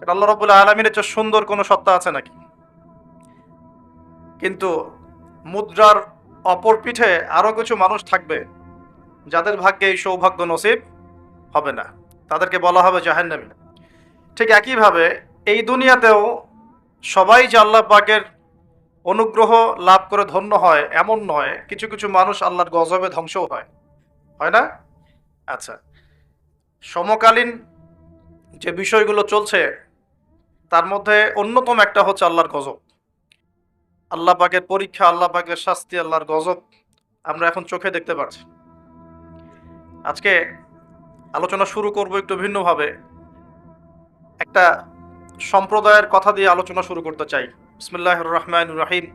আল্লাহ রাব্বুল আলামিনের চেয়ে সুন্দর কোনো সত্তা আছে নাকি? কিন্তু মুদ্রার অপর পিঠে আরো কিছু মানুষ থাকবে যাদের ভাগ্যে এই সৌভাগ্য নসিব হবে না, তাদেরকে বলা হবে জাহান্নামী। ঠিক একইভাবে এই দুনিয়াতেও সবাই যে আল্লাহ পাকের অনুগ্রহ লাভ করে ধন্য হয় এমন নয়, কিছু কিছু মানুষ আল্লাহর গজবে ধ্বংসও হয়, হয় না? আচ্ছা, সমকালীন যে বিষয়গুলো চলছে তার মধ্যে অন্যতম একটা হচ্ছে আল্লাহর গজব, আল্লাহ পাকের পরীক্ষা, আল্লাহ পাকের শাস্তি, আল্লাহর গজব আমরা এখন চোখে দেখতে পাচ্ছি। আজকে আলোচনা শুরু করব একটু ভিন্নভাবে, একটা সম্প্রদায়ের কথা দিয়ে আলোচনা শুরু করতে চাই। বিসমিল্লাহির রহমানির রহিম।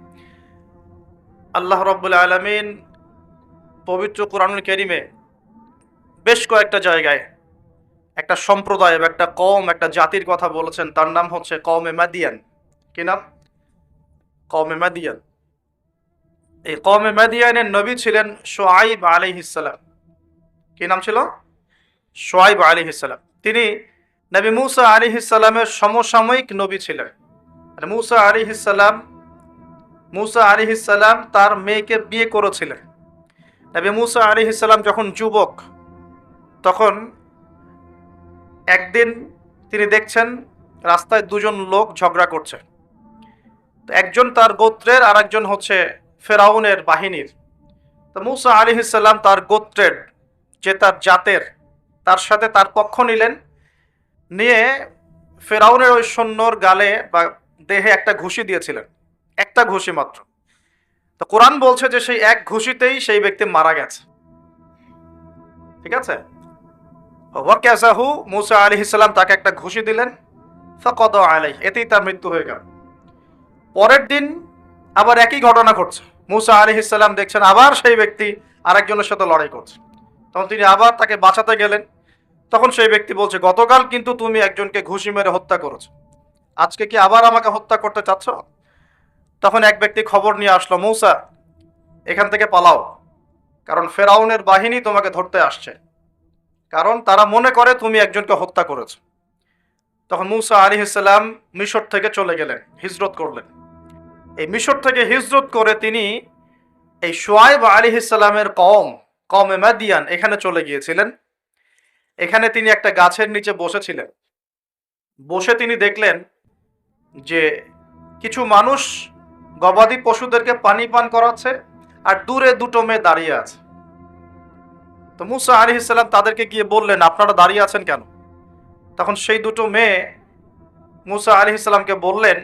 আল্লাহ রাব্বুল আলামিন পবিত্র কোরআনুল কারীমে বেশ কয়েকটা জায়গায় একটা সম্প্রদায়, একটা কওম, একটা জাতির কথা বলেছেন। তার নাম হচ্ছে কওমে মাদিয়ান। কি নাম? কওমে মাদিয়ান। এই কওমে মাদিয়ানের নবী ছিলেন শুআয়ব আলাইহিস সালাম। কি নাম ছিল? শুআয়ব আলাইহিস সালাম। তিনি নবী মূসা আলাইহিস সালামের সমসাময়িক নবী ছিলেন। মানে মূসা আলাইহিস সালাম তার মেয়েকে বিয়ে করেছিলেন। নবী মূসা আলাইহিস সালাম যখন যুবক, তখন একদিন তিনি দেখছেন রাস্তায় দুজন লোক ঝগড়া করছে। একজন তার গোত্রের আর একজন হচ্ছে ফেরাউনের বাহিনীর। তো মূসা আলাইহিস সালাম তার গোত্রের, যে তার জাতের, তার সাথে তার পক্ষ নিলেন, নিয়ে ফেরাউনের ওই সৈন্যর গালে বা দেহে একটা ঘুষি দিয়েছিলেন, একটা ঘুষি মাত্র। তো কোরআন বলছে যে সেই এক ঘুষিতেই সেই ব্যক্তি মারা গেছে। ঠিক আছে? ওয়াকাযাহু, মূসা আলাইহিস সালাম তাকে একটা ঘুষি দিলেন, ফাকাদা আলাইহি, এতেই তার মৃত্যু হয়ে গেল। পরের দিন আবার একই ঘটনা ঘটছে। মূসা আলাইহিস সালাম দেখছেন আবার সেই ব্যক্তি আরেকজনের সাথে লড়াই করছে। তখন তিনি আবার তাকে বাঁচাতে গেলেন। তখন সেই ব্যক্তি বলছে, গতকাল কিন্তু তুমি একজনকে ঘুষি মেরে হত্যা করেছো, আজকে কি আবার আমাকে হত্যা করতে চাচ্ছ? তখন এক ব্যক্তি খবর নিয়ে আসলো, মূসা এখান থেকে পালাও, কারণ ফেরাউনের বাহিনী তোমাকে ধরতে আসছে, কারণ তারা মনে করে তুমি একজনকে হত্যা করেছো। তখন মূসা আলাইহিস সালাম মিশর থেকে চলে গেলেন, হিজরত করলেন। এই মিশর থেকে হিজরত করে তিনি এই শুআয়ব আলাইহিস সালামের কওমে মাদিয়ান এখানে চলে গিয়েছিলেন। এখানে তিনি একটা গাছের নিচে বসেছিলেন। বসে তিনি দেখলেন যে কিছু মানুষ গবাদি পশুদেরকে পানি পান করাচ্ছে, আর দূরে দুটো মেয়ে দাঁড়িয়ে আছে। তো মূসা আলাইহিস সালাম তাদেরকে গিয়ে বললেন, আপনারা দাঁড়িয়ে আছেন কেন? তখন সেই দুটো মেয়ে মূসা আলাইহিস সালামকে বললেন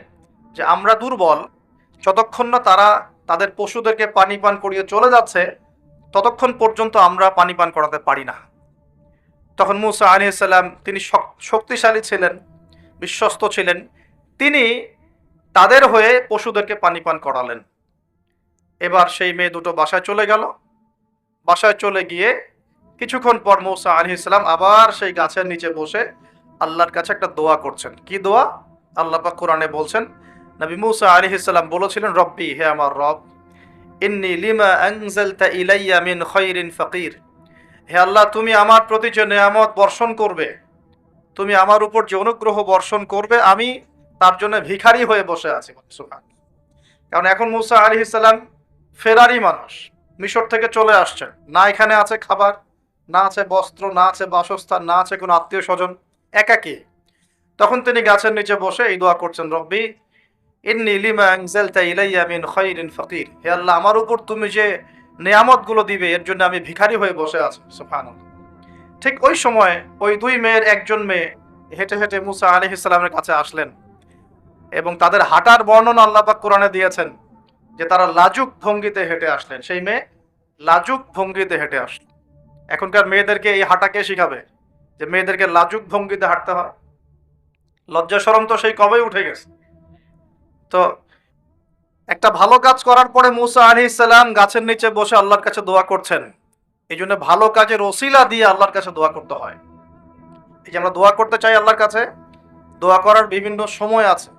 যে আমরা দুর্বল, যতক্ষণ না তারা তাদের পশুদেরকে পানি পান করিয়ে চলে যাচ্ছে ততক্ষণ পর্যন্ত আমরা পানি পান করাতে পারি না। তখন মূসা আলাইহিস সালাম, তিনি শক্তিশালী ছিলেন, বিশ্বস্ত ছিলেন, তিনি তাদের হয়ে পশুদেরকে পানি পান করালেন। এবার সেই মেয়ে দুটো বাসায় চলে গেল। বাসায় চলে গিয়ে কিছুক্ষণ পর মূসা আলাইহিস সালাম আবার সেই গাছের নিচে বসে আল্লাহর কাছে একটা দোয়া করছেন। কি দোয়া? আল্লাহ পাক কোরআনে বলছেন, নবী মূসা আলাইহিস সালাম বলেছিলেন, রব্বি, হে আমার রব, ইন্নী লিমা আনজালতা ইলাইয়া মিন খায়রিন ফাকির। হে আল্লাহ, তুমি আমার প্রতি যে নেয়ামত বর্ষণ করবে, তুমি আমার উপর যে অনুগ্রহ বর্ষণ করবে, আমি তার জন্য ভিখারি হয়ে বসে আছি। সুবহানাল্লাহ। কারণ এখন মূসা আলাইহিস সালাম ফেরারি মানুষ, মিশর থেকে চলে আসছেন, না এখানে আছে খাবার, না আছে বস্ত্র, না আছে বাসস্থান, না আছে কোনো আত্মীয় স্বজন, একাকী। তখন তিনি গাছের নিচে বসে এই দোয়া করছেন, রব্বি ইন্নী লিমা আনজালতা ইলাইয়া মিন খায়রিন ফাকির। হে আল্লাহ, আমার উপর তুমি যে নেয়ামতগুলো দিবে এর জন্য আমি ভিখারি হয়ে বসে আছি। সুবহানাল্লাহ। ঠিক ওই সময় ওই দুই মেয়ের একজন মেয়ে হেঁটে হেঁটে মূসা আলাইহিস সালামের কাছে আসলেন, এবং তাদের হাঁটার বর্ণনা আল্লাহ পাক কোরআনে দিয়েছেন যে তারা লাজুক ভঙ্গিতে হেঁটে আসলেন। সেই মেয়ে লাজুক ভঙ্গিতে হেঁটে আসলো। এখনকার মেয়েদেরকে এই হাঁটা কে শিখাবে যে মেয়েদেরকে লাজুক ভঙ্গিতে হাঁটতে হয়? লজ্জা শরম তো সেই কবেই উঠে গেছে। তো একটা ভালো কাজ করার পরে মূসা আলাইহিস সালাম গাছের নিচে বসে আল্লাহর কাছে দোয়া করছেন। এই জন্য ভালো কাজের ওসিলা দিয়ে আল্লাহর কাছে দোয়া করতে হয়। এই যে আমরা দোয়া করতে চাই আল্লাহর কাছে, দোয়া করার বিভিন্ন সময় আছে,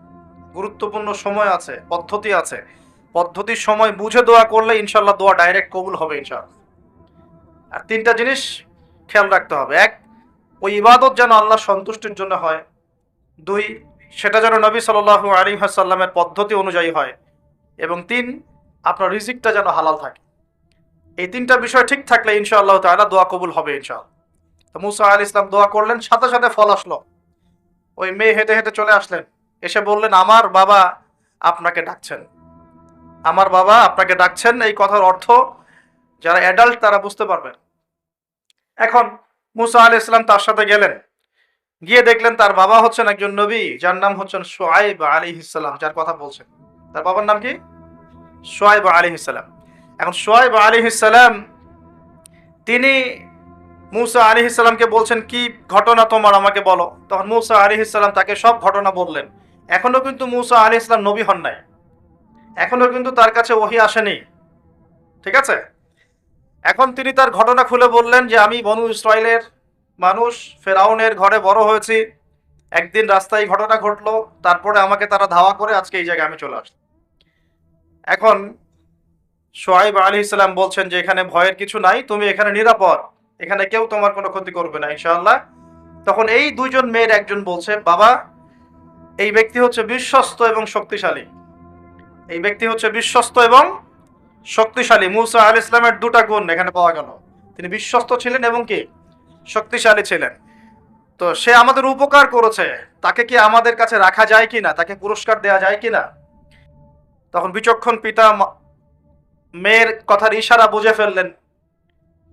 গুরুত্বপূর্ণ সময় আছে, পদ্ধতি আছে। পদ্ধতির সময় বুঝে দোয়া করলে ইনশাল্লাহ দোয়া ডাইরেক্ট কবুল হবে ইনশাআল্লাহ। আর তিনটা জিনিস খেয়াল রাখতে হবে। এক, ওই ইবাদত যেন আল্লাহ সন্তুষ্টির জন্য হয়। দুই, সেটা যেন নবী সাল্লাল্লাহু আলাইহি ওয়াসাল্লামের পদ্ধতি অনুযায়ী হয়, এবং 3, আপনার রিজিকটা যেন হালাল থাকে। এই 3টা বিষয় ঠিক থাকলে ইনশাআল্লাহ তাআলা দোয়া কবুল হবে ইনশাআল্লাহ। তো মুসা আলাইহিস সালাম দোয়া করলেন, সাথে সাথে ফল আসলো। ওই মেয়ে হেঁটে হেঁটে চলে আসলেন, এসে বললেন, আমার বাবা আপনাকে ডাকছেন, আমার বাবা আপনাকে ডাকছেন। এই কথার অর্থ যারা অ্যাডাল্ট তারা বুঝতে পারবেন। এখন মুসা আলাইহিস সালাম তার সাথে গেলেন, গিয়ে দেখলেন তার বাবা হচ্ছেন একজন নবী, যার নাম হচ্ছেন শুআয়ব আলাইহিস সালাম, যার কথা বলছেন। তার বাবার নাম কি? শুআয়ব আলাইহিস সালাম। এখন শুআয়ব আলাইহিস সালাম তিনি মুসা আলাইহিস সালামকে বলছেন, কি ঘটনা তোমার, আমাকে বলো। তখন মুসা আলাইহিস সালাম তাকে সব ঘটনা বললেন। এখনো কিন্তু মুসা আলাইহিস সালাম নবী হন নাই, এখনো কিন্তু তার কাছে ওহী আসেনি, ঠিক আছে? এখন তিনি তার ঘটনা খুলে বললেন যে আমি বনু ইসরাইলের মানুষ, ফেরাউনের ঘরে বড় হয়েছি, একদিন রাস্তায় ঘটনা ঘটলো, তারপরে আমাকে তারা ধাওয়া করে আজকে এই জায়গায় আমি চলে আসলাম। এখন শুআয়ব আলাইহিস সালাম বলছেন যে এখানে ভয়ের কিছু নাই, তুমি এখানে নিরাপদ, এখানে কেউ তোমার কোনো ক্ষতি করবে না ইনশাআল্লাহ। তখন এই দুইজন মেয়ের একজন বলছে, বাবা এই ব্যক্তি হচ্ছে বিশ্বস্ত এবং শক্তিশালী, এই ব্যক্তি হচ্ছে বিশ্বস্ত এবং শক্তিশালী। মুসা আলাইহিস সালামের 2টা গুণ এখানে পাওয়া গেল, তিনি বিশ্বস্ত ছিলেন এবং কি শক্তিশালী ছিলেন। তো সে আমাদের উপকার করেছে, তাকে কি আমাদের কাছে রাখা যায় কিনা, তাকে পুরস্কার দেওয়া যায় কিনা? তখন বিচক্ষণ পিতা মেয়ের কথার ইশারা বুঝে ফেললেন।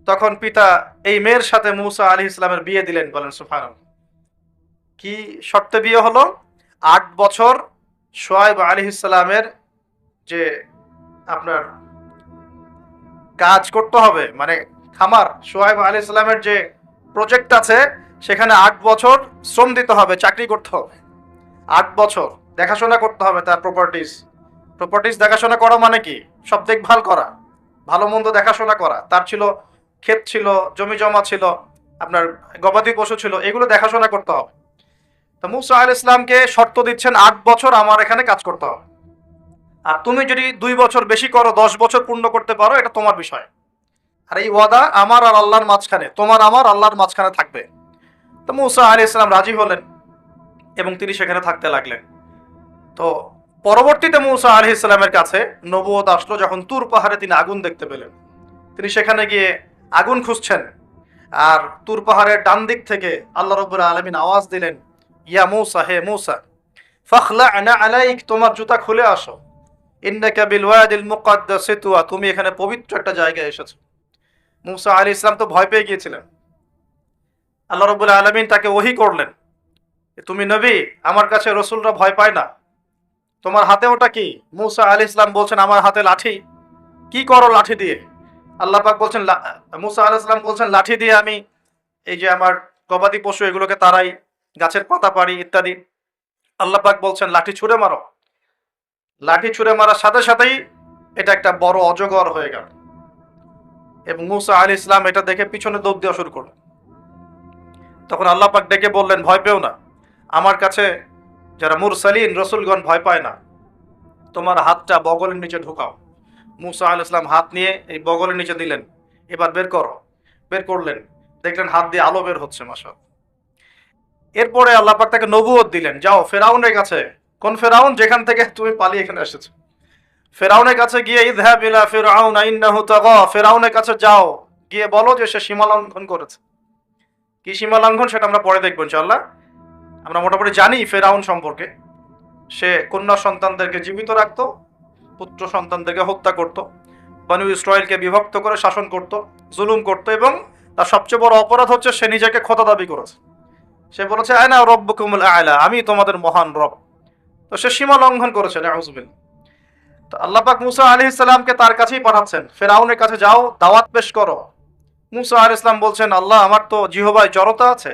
তখন পিতা এই মেয়ের সাথে মুসা আলাইহিস সালামের বিয়ে দিলেন। বলেন সুবহানাল্লাহ। কি শর্তে বিয়ে হলো? 8 বছর শুআয়ব আলাইহিস সালামের যে আপনার কাজ করতে হবে, মানে খামার, শুআয়ব আলাইহিস সালামের যে প্রজেক্ট আছে সেখানে 8 বছর শ্রম দিতে হবে, চাকরি করতে হবে। 8 বছর দেখাশোনা করতে হবে তার প্রপার্টিস দেখাশোনা করা মানে কি? সব দেখভাল করা, ভালো মন্দ দেখাশোনা করা। তার ছিল ক্ষেত, ছিল জমি জমা, ছিল আপনার গবাদি পশু ছিল, এগুলো দেখাশোনা করতে হবে। তো মুসা আলাইহিস সালামকে শর্ত দিচ্ছেন 8 বছর আমার এখানে কাজ করতে হবে, আর তুমি যদি 2 বছর বেশি করো, 10 বছর পূর্ণ করতে পারো, এটা তোমার বিষয়। আর এই ওয়াদা আমার আর আল্লাহর মাঝখানে, তোমার আমার আল্লাহর মাঝখানে থাকবে। তো মুসা আলাইহিস সালাম রাজি হলেন এবং তিনি সেখানে থাকতে লাগলেন। তো পরবর্তীতে মুসা আলাইহিস সালামের কাছে নবুয়ত আসলো যখন তুর পাহাড়ে তিনি আগুন দেখতে পেলেন। তিনি সেখানে গিয়ে আগুন খুঁজছেন, আর তুর পাহাড়ের ডান দিক থেকে আল্লাহ রাব্বুল আলামিন আওয়াজ দিলেন, ইয়া মুসা, হে মুসা, ফাখলা'না আলাইক, তোমার জুতা খুলে আসো, ইন্নাকা বিল ওয়াদিল মুকাদ্দাস তুয়া, তুমি এখানে পবিত্র একটা জায়গায় এসেছো। মুসা আলাইহিস সালাম তো ভয় পেয়ে গিয়েছিলেন। আল্লাহ রাব্বুল আলামিন তাকে ওহী করলেন, তুমি নবী, আমার কাছে রাসূলরা ভয় পায় না, তোমার হাতে ওটা কি? মুসা আলাইহিস সালাম বলছেন, আমার হাতে লাঠি। কি করো লাঠি দিয়ে? আল্লাহ পাক বলছেন, মুসা আলাইহিস সালাম বলছেন, লাঠি দিয়ে আমি এই যে আমার গবাদি পশু এগুলোকে তাড়াই, গাছের পাতা পাড়ি ইত্যাদি। আল্লাহ পাক বলছেন, লাঠি ছুঁড়ে মারো। লাঠি ছুঁড়ে মারার সাথে সাথেই এটা একটা বড় অজগর হয়ে গেল, এবং মুসা আলাইহিস সালাম এটা দেখে পিছনে দৌড় দেওয়া শুরু করলেন। তখন আল্লাহ পাক ডেকে বললেন, ভয় পেও না, আমার কাছে যারা মুরসালিন রসুলগণ ভয় পায় না, তোমার হাতটা বগলের নিচে ঢুকাও। মুসা আলাইহিস সালাম হাত নিয়ে এই বগলের নিচে দিলেন, এবার বের করো। বের করলেন, দেখলেন হাত দিয়ে আলো বের হচ্ছে, মাশাআল্লাহ। এরপরে আল্লাহ পাক তাকে নবুয়ত দিলেন, যাও ফেরাউনের কাছে। কোন ফেরাউন? যেখান থেকে তুমি পালিয়ে এখানে এসেছো, ফেরাউনের কাছে গিয়ে ইযহাব ইলা ফিরআউনা ইন্নাহু তাগা, ফেরাউনের কাছে যাও, গিয়ে বলো যে সে সীমা লঙ্ঘন করেছে। কি সীমা লঙ্ঘন সেটা আমরা পরে দেখবো ইনশাআল্লাহ। আমরা মোটামুটি জানি ফেরাউন সম্পর্কে, সে কন্যা সন্তানদেরকে জীবিত রাখতো, পুত্র সন্তানদেরকে হত্যা করত, বনু ইসরাইলকে বিভক্ত করে শাসন করত, জুলুম করত, এবং তার সবচেয়ে বড় অপরাধ হচ্ছে সে নিজেকে খোদা দাবি করেছে। সে বলেছে, আনা রব্বুকুমুল আ'লা, আমি তোমাদের মহান রব। তো সে সীমা লঙ্ঘন করেছে, নাউযুবিল্লাহ। তো আল্লাহ পাক মুসা আলাইহিস সালামকে তার কাছেই পাঠাচ্ছেন, ফেরাউনের কাছে যাও, দাওয়াত পেশ করো। মুসা আলাইহিস সালাম বলছেন, আল্লাহ আমার তো জিহ্বায় জড়তা আছে,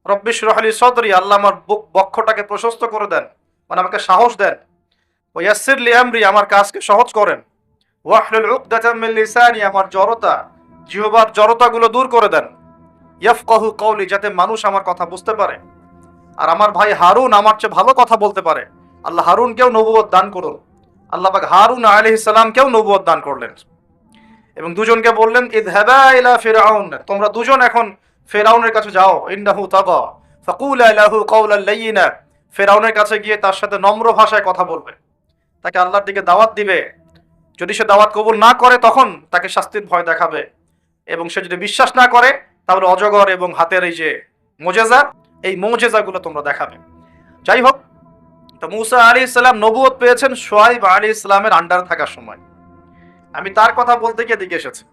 রব্বি ইশরাহ লি সদরি, আল্লাহ আমার বক্ষটাকে প্রশস্ত করে দেন, মানে আমাকে সাহস দেন। ওয়া ইয়াসসির লি আমরি, আমার কাজকে সহজ করেন। ওয়াহলুল উকদাতাম মিন লিসানি, আমার জড়তা, জিহ্বার জড়তাগুলো দূর করে দেন। ইয়াফকাহু কওলি, যাতে মানুষ আমার কথা বুঝতে পারে, আর আমার ভাই হারুন আমার চেয়ে ভালো কথা বলতে পারে। আল্লাহ হারুনকেও নবুয়ত দান করুন। আল্লাহ পাক হারুন আলাইহিস সালামকেও নবুয়ত দান করলেন, এবং দুজনকে বললেন, ইযহাবা ইলা ফিরআউন, তোমরা দুজন এখন ফিরআউনের কাছে যাও, ইন্নাহু তাগা, ফাকুলা লাহু কাওলান লাইয়িনা, ফেরাউনের কাছে গিয়ে তার সাথে নম্র ভাষায় কথা বলবে, তাকে আল্লাহর দিকে দাওয়াত দিবে। যদি সে দাওয়াত কবুল না করে তখন তাকে শাস্তির ভয় দেখাবে, এবং সে যদি বিশ্বাস না করে তাহলে অজগর এবং হাতের এই যে মোজেজা, এই মোজেজাগুলো তোমরা দেখাবে। যাই হোক, তো মূসা আলাইহিস সালাম নবুয়ত পেয়েছেন শুআয়ব আলাইহিস সালামের আন্ডার থাকার সময়। আমি তার কথা বলতে গিয়ে দিকে এসেছি।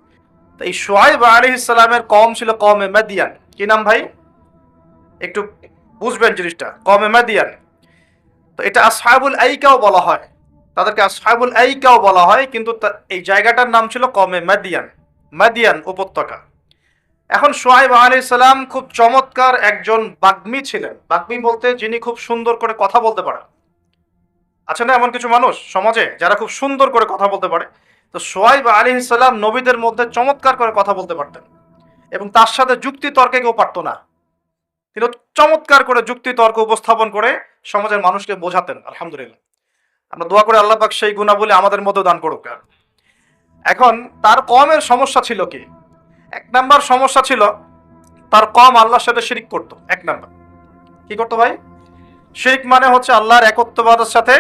তো এই শুআয়ব আলাইহিস সালামের কওম ছিল কওমে মাদিয়ান। কি নাম ভাই? একটু বুঝবেন জিনিসটা, কওমে মাদিয়ান। তো এটা আসহাবুল আইকাও বলা হয়, তাদেরকে আসহাবুল আইকাও বলা হয়, কিন্তু এই জায়গাটার নাম ছিল কওমে মাদিয়ান, মাদিয়ান উপত্যকা। এখন শুআয়ব আলাইহিস সালাম খুব চমৎকার একজন বাগ্মী ছিলেন। বাগ্মী বলতে যিনি খুব সুন্দর করে কথা বলতে পারেন। আছে না এমন কিছু মানুষ সমাজে যারা খুব সুন্দর করে কথা বলতে পারে? তো শুআয়ব আলাইহিস সালাম নবীদের মধ্যে চমৎকার করে কথা বলতে পারতেন, এবং তার সাথে যুক্তি তর্কে কেউ পারত না। তিনি চমৎকার করে যুক্তি তর্ক উপস্থাপন করে সমাজের মানুষকে বোঝাতেন। আলহামদুলিল্লাহ, আমরা দোয়া করে আল্লাহ পাক সেই গুণাবলী আমাদের মধ্যে দান করুক। এখন তার কওমের সমস্যা ছিল কি? এক নাম্বার সমস্যা ছিল তার কওম আল্লাহর সাথে শিরক করত। এক নাম্বার কি করতো ভাই? শিরক মানে হচ্ছে আল্লাহর একত্ববাদের সাথে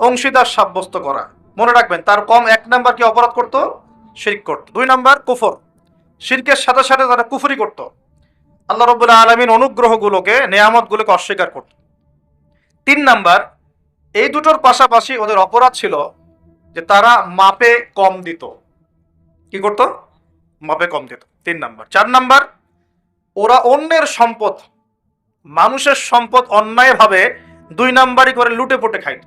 অংশীদার সাব্যস্ত করা। মনে রাখবেন, তার কওম এক নাম্বার কি অপরাধ করত? শিরক করত। দুই নাম্বার কুফর, শিরকের সাথে সাথে তারা কুফরি করত, আল্লাহ রাব্বুল আলামিন অনুগ্রহগুলোকে, নেয়ামতগুলোকে অস্বীকার করত। তিন নাম্বার, এই দুটোর পাশাপাশি ওদের অপরাধ ছিল যে তারা মাপে কম দিত। কি করত? মাপে কম দিত। তিন নাম্বার। চার নাম্বার, ওরা অন্যের সম্পদ, মানুষের সম্পদ অন্যায়ভাবে দুই নাম্বারই করে লুটে পুটে খাইত।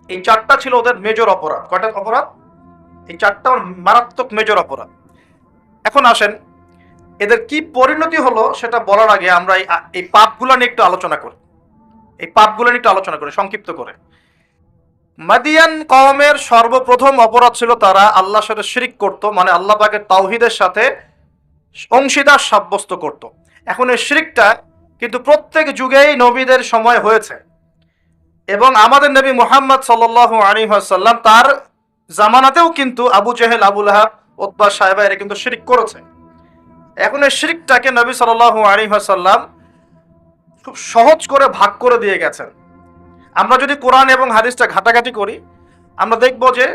এই চারটা ছিল ওদের মেজর অপরাধ। কয়টা অপরাধ? এই চারটা মারাত্মক মেজর অপরাধ। এখন আসেন, এদের কি পরিণতি হলো সেটা বলার আগে আমরা এই পাপগুলো নিয়ে একটু আলোচনা করি। এই পাপগুলো নিয়ে একটু আলোচনা করি সংক্ষিপ্ত করে। মাদিয়ান কওমের সর্বপ্রথম অপরাধ ছিল তারা আল্লাহর সাথে শিরক করত, মানে আল্লাহ পাকের তাওহীদের সাথে অংশীদার সাব্যস্ত করত। এখন এই শিরকটা কিন্তু প্রত্যেক যুগেই নবীদের সময় হয়েছে, এবং আমাদের নবী মুহাম্মদ সাল্লাল্লাহু আলাইহি ওয়াসাল্লাম তার জামানাতেও কিন্তু আবু জেহেল, আবু লাহাব, উতবা, সায়বা এরা কিন্তু শিরক করেছে। এখন এই শিরকটাকে নবী সাল্লাল্লাহু আলাইহি ওয়াসাল্লাম খুব সহজ করে ভাগ করে দিয়ে গেছেন। আমরা যদি কোরআন এবং হাদিসটা ঘাটাঘাটি করি, আমরা দেখব যে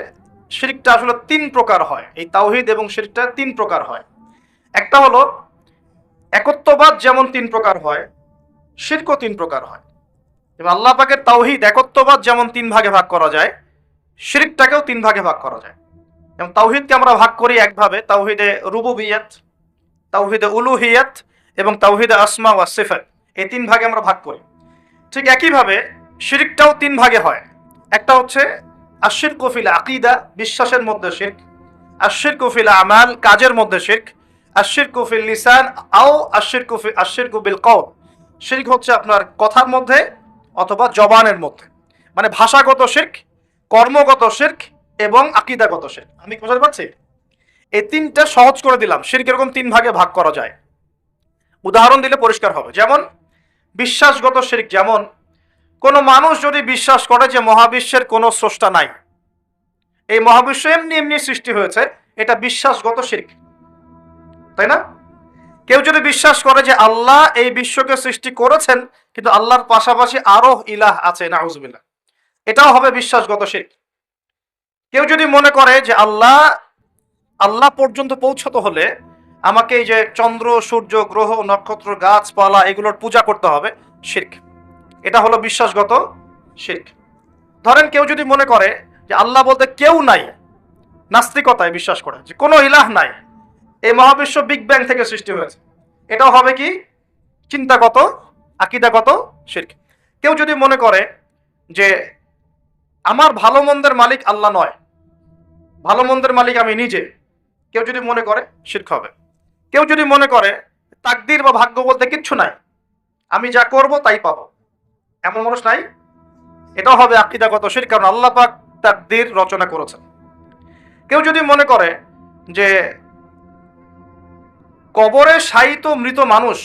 শিরকটা আসলে তিন প্রকার হয়। এই তাওহীদ এবং শিরকটা তিন প্রকার হয়। একটা হলো একত্ববাদ, যেমন তিন প্রকার হয়, শিরকও তিন প্রকার হয়। এবং আল্লাহ পাকের তাওহীদ একত্ববাদ যেমন তিন ভাগে ভাগ করা যায়, শিরকটাকেও তিন ভাগে ভাগ করা যায়। যেমন তাওহীদকে আমরা ভাগ করি একভাবে, তাওহীদে রুবুবিয়্যাত, তাওহীদে উলুহিয়্যাত এবং তাওহীদে আসমা ওয়া সিফাত। এই তিন ভাগে আমরা ভাগ করি। ঠিক একইভাবে শিরকটাও তিন ভাগে হয়। একটা হচ্ছে আশিরকু ফিল আকীদা, বিশ্বাসের মধ্যে শিরক; আশিরকু ফিল আমাল, কাজের মধ্যে শিরক; আশিরকু ফিল লিসান আও আশিরকু বিল কওল, শিরক হচ্ছে আপনার কথার মধ্যে অথবা জবানের মধ্যে, মানে ভাষাগত শিরক, কর্মগত শিরক এবং আকীদাগত শিরক। আমি বুঝাতে পারছি? এই তিনটা সহজ করে দিলাম। শিরক এরকম তিন ভাগে ভাগ করা যায়। উদাহরণ দিলে পরিষ্কার হবে। যেমন বিশ্বাসগত শিরক, যেমন কোন মানুষ যদি বিশ্বাস করে যে মহাবিশ্বের কোনো স্রষ্টা নাই, এই মহাবিশ্ব এমনি এমনি সৃষ্টি হয়েছে, এটা বিশ্বাসগত শিরক, তাই না? কেউ যদি বিশ্বাস করে যে আল্লাহ এই বিশ্বকে সৃষ্টি করেছেন, কিন্তু আল্লাহর পাশাপাশি আরো ইলাহ আছে, নাউজুবিল্লাহ, এটাও হবে বিশ্বাসগত শিরক। কেউ যদি মনে করে যে আল্লাহ পর্যন্ত পৌঁছতে হলে আমাকে এই যে চন্দ্র, সূর্য, গ্রহ, নক্ষত্র, গাছপালা এগুলোর পূজা করতে হবে, শিরক। এটা হলো বিশ্বাসগত শিরক। ধরেন কেউ যদি মনে করে যে আল্লাহ বলতে কেউ নাই, নাস্তিকতায় বিশ্বাস করে যে কোনো ইলাহ নাই, এই মহাবিশ্ব বিগ ব্যাং থেকে সৃষ্টি হয়েছে, এটাও হবে কি? চিন্তাগত, আকীদাগত শিরক। কেউ যদি মনে করে যে আমার ভালো মন্দের মালিক আল্লাহ নয়, ভালো মন্দের মালিক আমি নিজে, কেউ যদি মনে করে, শিরক হবে। কেউ যদি মনে করে তাকদীর বা ভাগ্য বলতে কিচ্ছু নাই, আমি যা করব তাই পাবো, এমন মানুষ নাই, এটাও হবে আকীদাগত শিরক, কারণ আল্লাহ পাক তাকদীর রচনা করেছেন। কেউ যদি মনে করে যে কবরে শায়িত মৃত মানুষ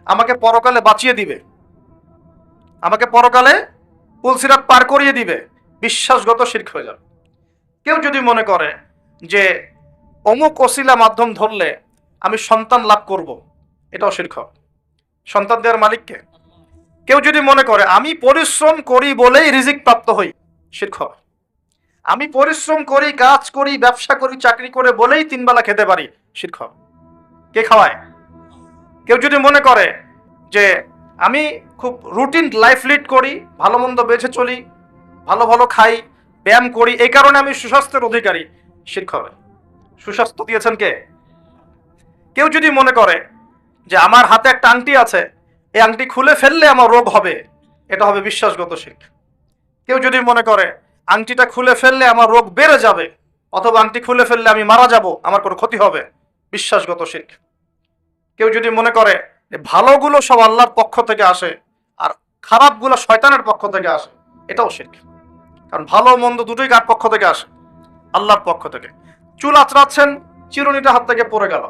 আমাকে পরকালে বাঁচিয়ে দিবে, আমাকে পরকালে পুলসিরাত পার করিয়ে দিবে, বিশ্বাসগত শিরক হয়ে যাবে। কেউ যদি মনে করে যে অমুক ওসিলা মাধ্যম ধরলে আমি সন্তান লাভ করব, এটাও শিরক হবে। সন্তান দেওয়ার মালিককে? কেউ যদি মনে করে আমি পরিশ্রম করি বলেই রিজিক প্রাপ্ত হই, শিরক হবে। আমি পরিশ্রম করি, কাজ করি, ব্যবসা করি, চাকরি করে বলেই 3 বেলা খেতে পারি, শিরক হবে। কে খাওয়ায়? কেউ যদি মনে করে যে আমি খুব রুটিন লাইফ লিড করি, ভালো মন্দ বেঁচে চলি, ভালো ভালো খাই, ব্যায়াম করি, এই কারণে আমি সুস্বাস্থ্যের অধিকারী, শিরক হবে। সুস্বাস্থ্য দিয়েছেন কে? কেউ যদি মনে করে যে আমার হাতে একটা আংটি আছে, এই আংটি খুলে ফেললে আমার রোগ হবে, এটা হবে বিশ্বাসগত শিরক। কেউ যদি মনে করে আংটিটা খুলে ফেললে আমার রোগ বেড়ে যাবে, অথবা আংটি খুলে ফেললে আমি মারা যাব, আমার কোনো ক্ষতি হবে, বিশ্বাসগত শিরক। কেউ যদি মনে করে যে ভালোগুলো সব আল্লাহর পক্ষ থেকে আসে আর খারাপগুলো শয়তানের পক্ষ থেকে আসে, এটাও শিরক। কারণ ভালো মন্দ দুটোই কার পক্ষ থেকে আসে? আল্লাহর পক্ষ থেকে। চুল আঁচড়াচ্ছেন, চিরুনিটা হাত থেকে পড়ে গেল।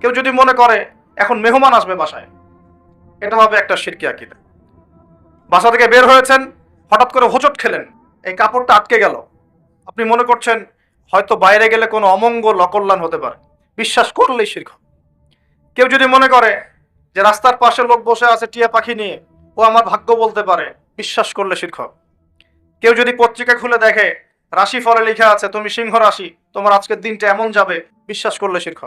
কেউ যদি মনে করে এখন মেহমান আসবে বাসায়, এটা হবে একটা শিরকি আকীদা। বাসা থেকে বের হয়েছেন, হঠাৎ করে হোঁচট খেলেন, এই কাপড়টা আটকে গেল, আপনি মনে করছেন হয়তো বাইরে গেলে কোনো অমঙ্গল অকল্যাণ হতে পারে, বিশ্বাস করলেই শিরক। কেউ যদি মনে করে যে রাস্তার পাশে লোক বসে আছে টিয়া পাখি নিয়ে, ও আমার ভাগ্য বলতে পারে, বিশ্বাস করলে শিরক। কেউ যদি পত্রিকা খুলে দেখে রাশি ফলে লেখা আছে তুমি সিংহ রাশি, তোমার আজকের দিনটা এমন যাবে, বিশ্বাস করলে শিরক।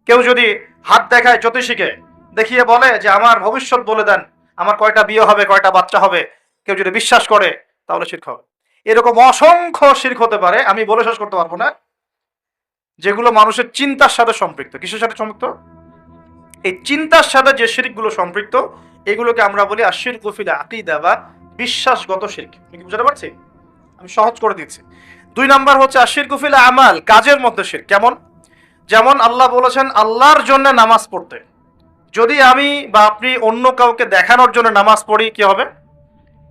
কেউ যদি হাত দেখায় জ্যোতিষীকে, দেখিয়ে বলে যে আমার ভবিষ্যৎ বলে দেন, আমার কয়টা বিয়ে হবে, কয়টা বাচ্চা হবে, কেউ যদি বিশ্বাস করে, তাহলে শিরক হবে। এরকম অসংখ্য শিরক হতে পারে, আমি বলে শেষ করতে পারবো না, যেগুলো মানুষের চিন্তার সাথে সম্পৃক্ত। কিসের সাথে সম্পৃক্ত? এই চিন্তার সাথে যে শিরকগুলো সম্পৃক্ত, এগুলোকে আমরা বলি আশিরকু ফিল আকীদা বা বিশ্বাসগত শিরক। তুমি বুঝতে পারছি? আমি সহজ করে দিচ্ছি। 2 নাম্বার হচ্ছে আশিরকু ফিল আমাল, কাজের মধ্যে শিরক। কেমন? যেমন আল্লাহ বলেছেন আল্লাহর জন্য নামাজ পড়তে, যদি আমি বা আপনি অন্য কাউকে দেখানোর জন্য নামাজ পড়ি, কি হবে?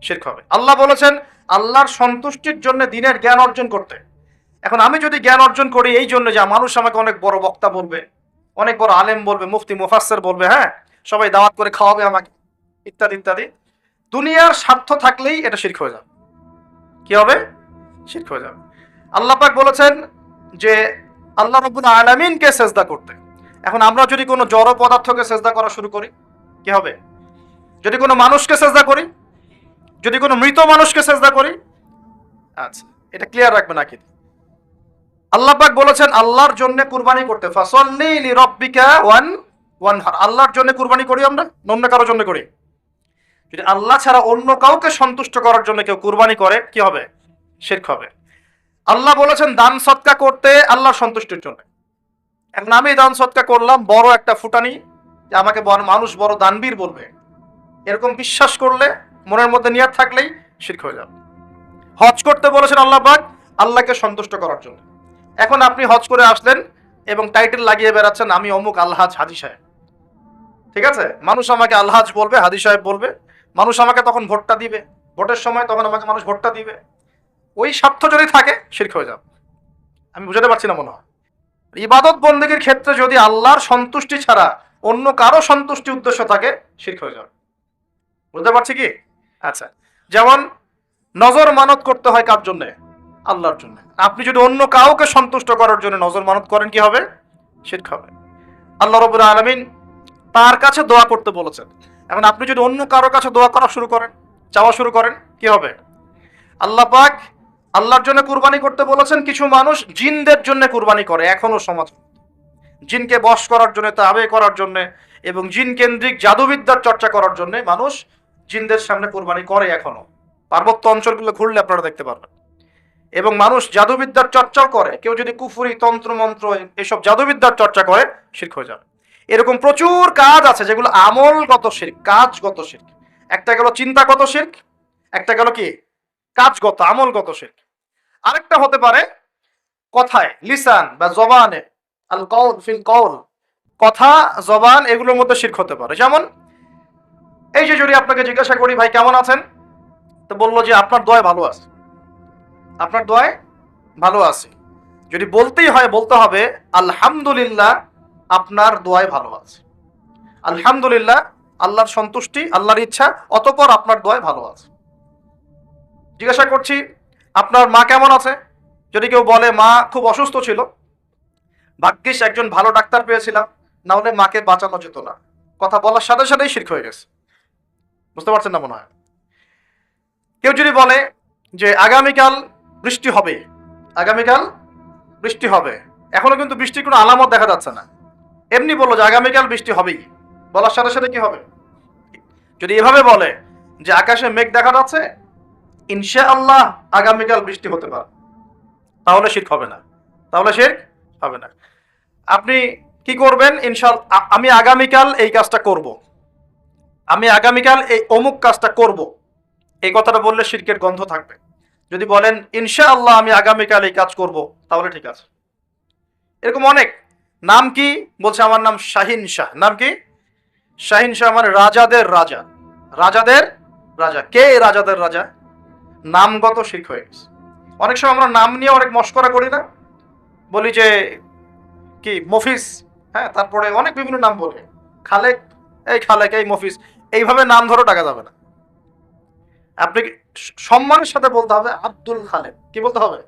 শিরক হবে। আল্লাহ বলেছেন আল্লাহর সন্তুষ্টির জন্য দিনের জ্ঞান অর্জন করতে, এখন আমি যদি জ্ঞান অর্জন করি এই জন্য যে মানুষ আমাকে অনেক বড় বক্তা বলবে, অনেক বড় আলেম বলবে, মুফতি মুফাসসির বলবে, হ্যাঁ সবাই দাওয়াত করে খাওয়াবে আমাকে, ইত্যাদি ইত্যাদি, দুনিয়ার স্বার্থ থাকলেই এটা শিরক হয়ে যাবে। কি হবে? শিরক হয়ে যাবে। আল্লাহ পাক বলেছেন যে আল্লাহ রাব্বুল আলামিনকে সেজদা করতে, এখন আমরা যদি কোনো জড় পদার্থকে সেজদা করা শুরু করি, কি হবে? যদি কোনো মানুষকে সেজদা করি, যদি কোনো মৃত মানুষকে সেজদা করি, আচ্ছা এটা ক্লিয়ার রাখবেন নাকি? আল্লাহ পাক বলেছেন আল্লাহর জন্য কুরবানি করতে, ফাসাল্লি লিরাব্বিকা ওয়ানহার, আল্লাহর জন্য কুরবানি করি আমরা, অন্য কারোর জন্য করি? যদি আল্লাহ ছাড়া অন্য কাউকে সন্তুষ্ট করার জন্য কেউ কুরবানি করে, কি হবে? শিরক হবে। আল্লাহ বলেছেন দান সদকা করতে আল্লাহর সন্তুষ্টির জন্য, এখন আমি দান সদকা করলাম, বড় একটা ফুটানি, যে আমাকে মানুষ বড় দানবীর বলবে, এরকম বিশ্বাস করলে, মনের মধ্যে নিয়ত থাকলেই শিরক হয়ে যাবে। হজ করতে বলেছেন আল্লাহ পাক আল্লাহকে সন্তুষ্ট করার জন্য, এখন আপনি হজ করে আসলেন এবং টাইটেল লাগিয়ে বেড়াচ্ছেন আমি অমুক আলহাজ হাজি সাহেব, ঠিক আছে? মানুষ আমাকে আলহাজ বলবে, হাজি সাহেব বলবে, মানুষ আমাকে তখন ভোটটা দিবে, ভোটের সময় তখন আমাকে মানুষ ভোটটা দিবে, ওই স্বার্থ যদি থাকে শিরক হয়ে যাবে। আমি বুঝাতে পারছি না মনে হয়? ইবাদত বন্দেগীর ক্ষেত্রে যদি আল্লাহর সন্তুষ্টি ছাড়া অন্য কারো সন্তুষ্টি উদ্দেশ্য থাকে, শিরক হয়ে যাবে। বুঝতে পারছি কি? আচ্ছা, যেমন নজর মানত করতে হয় কার জন্য? আল্লাহর জন্য। আপনি যদি অন্য কাউকে সন্তুষ্ট করার জন্য নজর মানত করেন, কি হবে? শিরক হবে। আল্লাহ রাব্বুল আলামিন তার কাছে দোয়া করতে বলেছেন, এখন আপনি যদি অন্য কারো কাছে দোয়া করা শুরু করেন, চাওয়া শুরু করেন, কি হবে? আল্লাহ পাক আল্লাহর জন্য কুরবানি করতে বলেছেন, কিছু মানুষ জিনদের জন্য কুরবানি করে এখনো সমাজ, জিনকে বশ করার জন্য, তাবে করার জন্য এবং জিন কেন্দ্রিক জাদুবিদ্যার চর্চা করার জন্য মানুষ জিনদের সামনে কুরবানি করে এখনো। পার্বত্য অঞ্চলগুলো ঘুরলে আপনারা দেখতে পারবেন। এবং মানুষ জাদুবিদ্যার চর্চাও করে, কেউ যদি কুফরি তন্ত্র মন্ত্র এসব জাদুবিদ্যার চর্চা করে, শিরক হয়ে যাবে। এরকম প্রচুর কাজ আছে যেগুলো আমলগত শিরক, কাজগত শিরক। একটা গেল চিন্তাগত শিরক, একটা গেল কি কাজগত আমলগত শিরক। আরেকটা হতে পারে কথায়, লিসান বা জবানে, আল কওল ফিল কওল, কথা জবান এগুলোর মধ্যে শিরক হতে পারে। যেমন এই যে যদি আপনাকে জিজ্ঞাসা করি ভাই কেমন আছেন, তো বললো যে আপনার দোয়ায় ভালো আছে, আপনার দোয়ায় ভালো আছে। যদি বলতেই হয় বলতে হবে আলহামদুলিল্লাহ আপনার দোয়ায় ভালো আছে, আলহামদুলিল্লাহ আল্লাহর সন্তুষ্টি, আল্লাহর ইচ্ছা, অতঃপর আপনার দোয়ায় ভালো আছে। জিজ্ঞাসা করছি আপনার মা কেমন আছে, যদি কেউ বলে মা খুব অসুস্থ ছিল, ভাগ্যিস একজন ভালো ডাক্তার পেয়েছিলাম, না হলে মাকে বাঁচানো যেত না, কথা বলার সাথে সাথেই শিরক হয়ে গেছে। বুঝতে পারছেন না মনে হয়? কেউ যদি বলে যে আগামীকাল বৃষ্টি হবে, আগামীকাল বৃষ্টি হবে, এখনো কিন্তু বৃষ্টির কোনো আলামত দেখা যাচ্ছে না, এমনি বললো যে আগামীকাল বৃষ্টি হবেই, বলার সাথে সাথে কি হবে? যদি এভাবে বলে যে আকাশে মেঘ দেখা যাচ্ছে, ইনশাআল্লাহ আগামীকাল বৃষ্টি হতে পারে, তাহলে শিরক হবে না, তাহলে শিরক হবে না। আপনি কি করবেন? ইনশাআল্লাহ আমি আগামীকাল এই কাজটা করব, আমি আগামীকাল এই অমুক কাজটা করব, এই কথাটা বললে শিরকের গন্ধ থাকবে। যদি বলেন ইনশাআল্লাহ আমি আগামীকাল এই কাজ করব, তাহলে ঠিক আছে। এরকম অনেক। নাম কি? বলছে আমার নাম শাহিন শাহ। নাম কি? শাহিন শাহ মানে রাজাদের রাজা, রাজাদের রাজা। কে রাজাদের রাজা? নামগত শিরক হয়ে গেছে। অনেক সময় আমরা নাম নিয়ে অনেক মস্করা করি না, বলি যে কি মফিজ, হ্যাঁ, তারপরে অনেক বিভিন্ন নাম বলে, খালেক, এই খালেক, এই মফিজ, এইভাবে নাম ধরো টাকা যাবে না। আপনি সম্মানের সাথে বলতে হবে আব্দুল খালেক। কি বলতে হবে?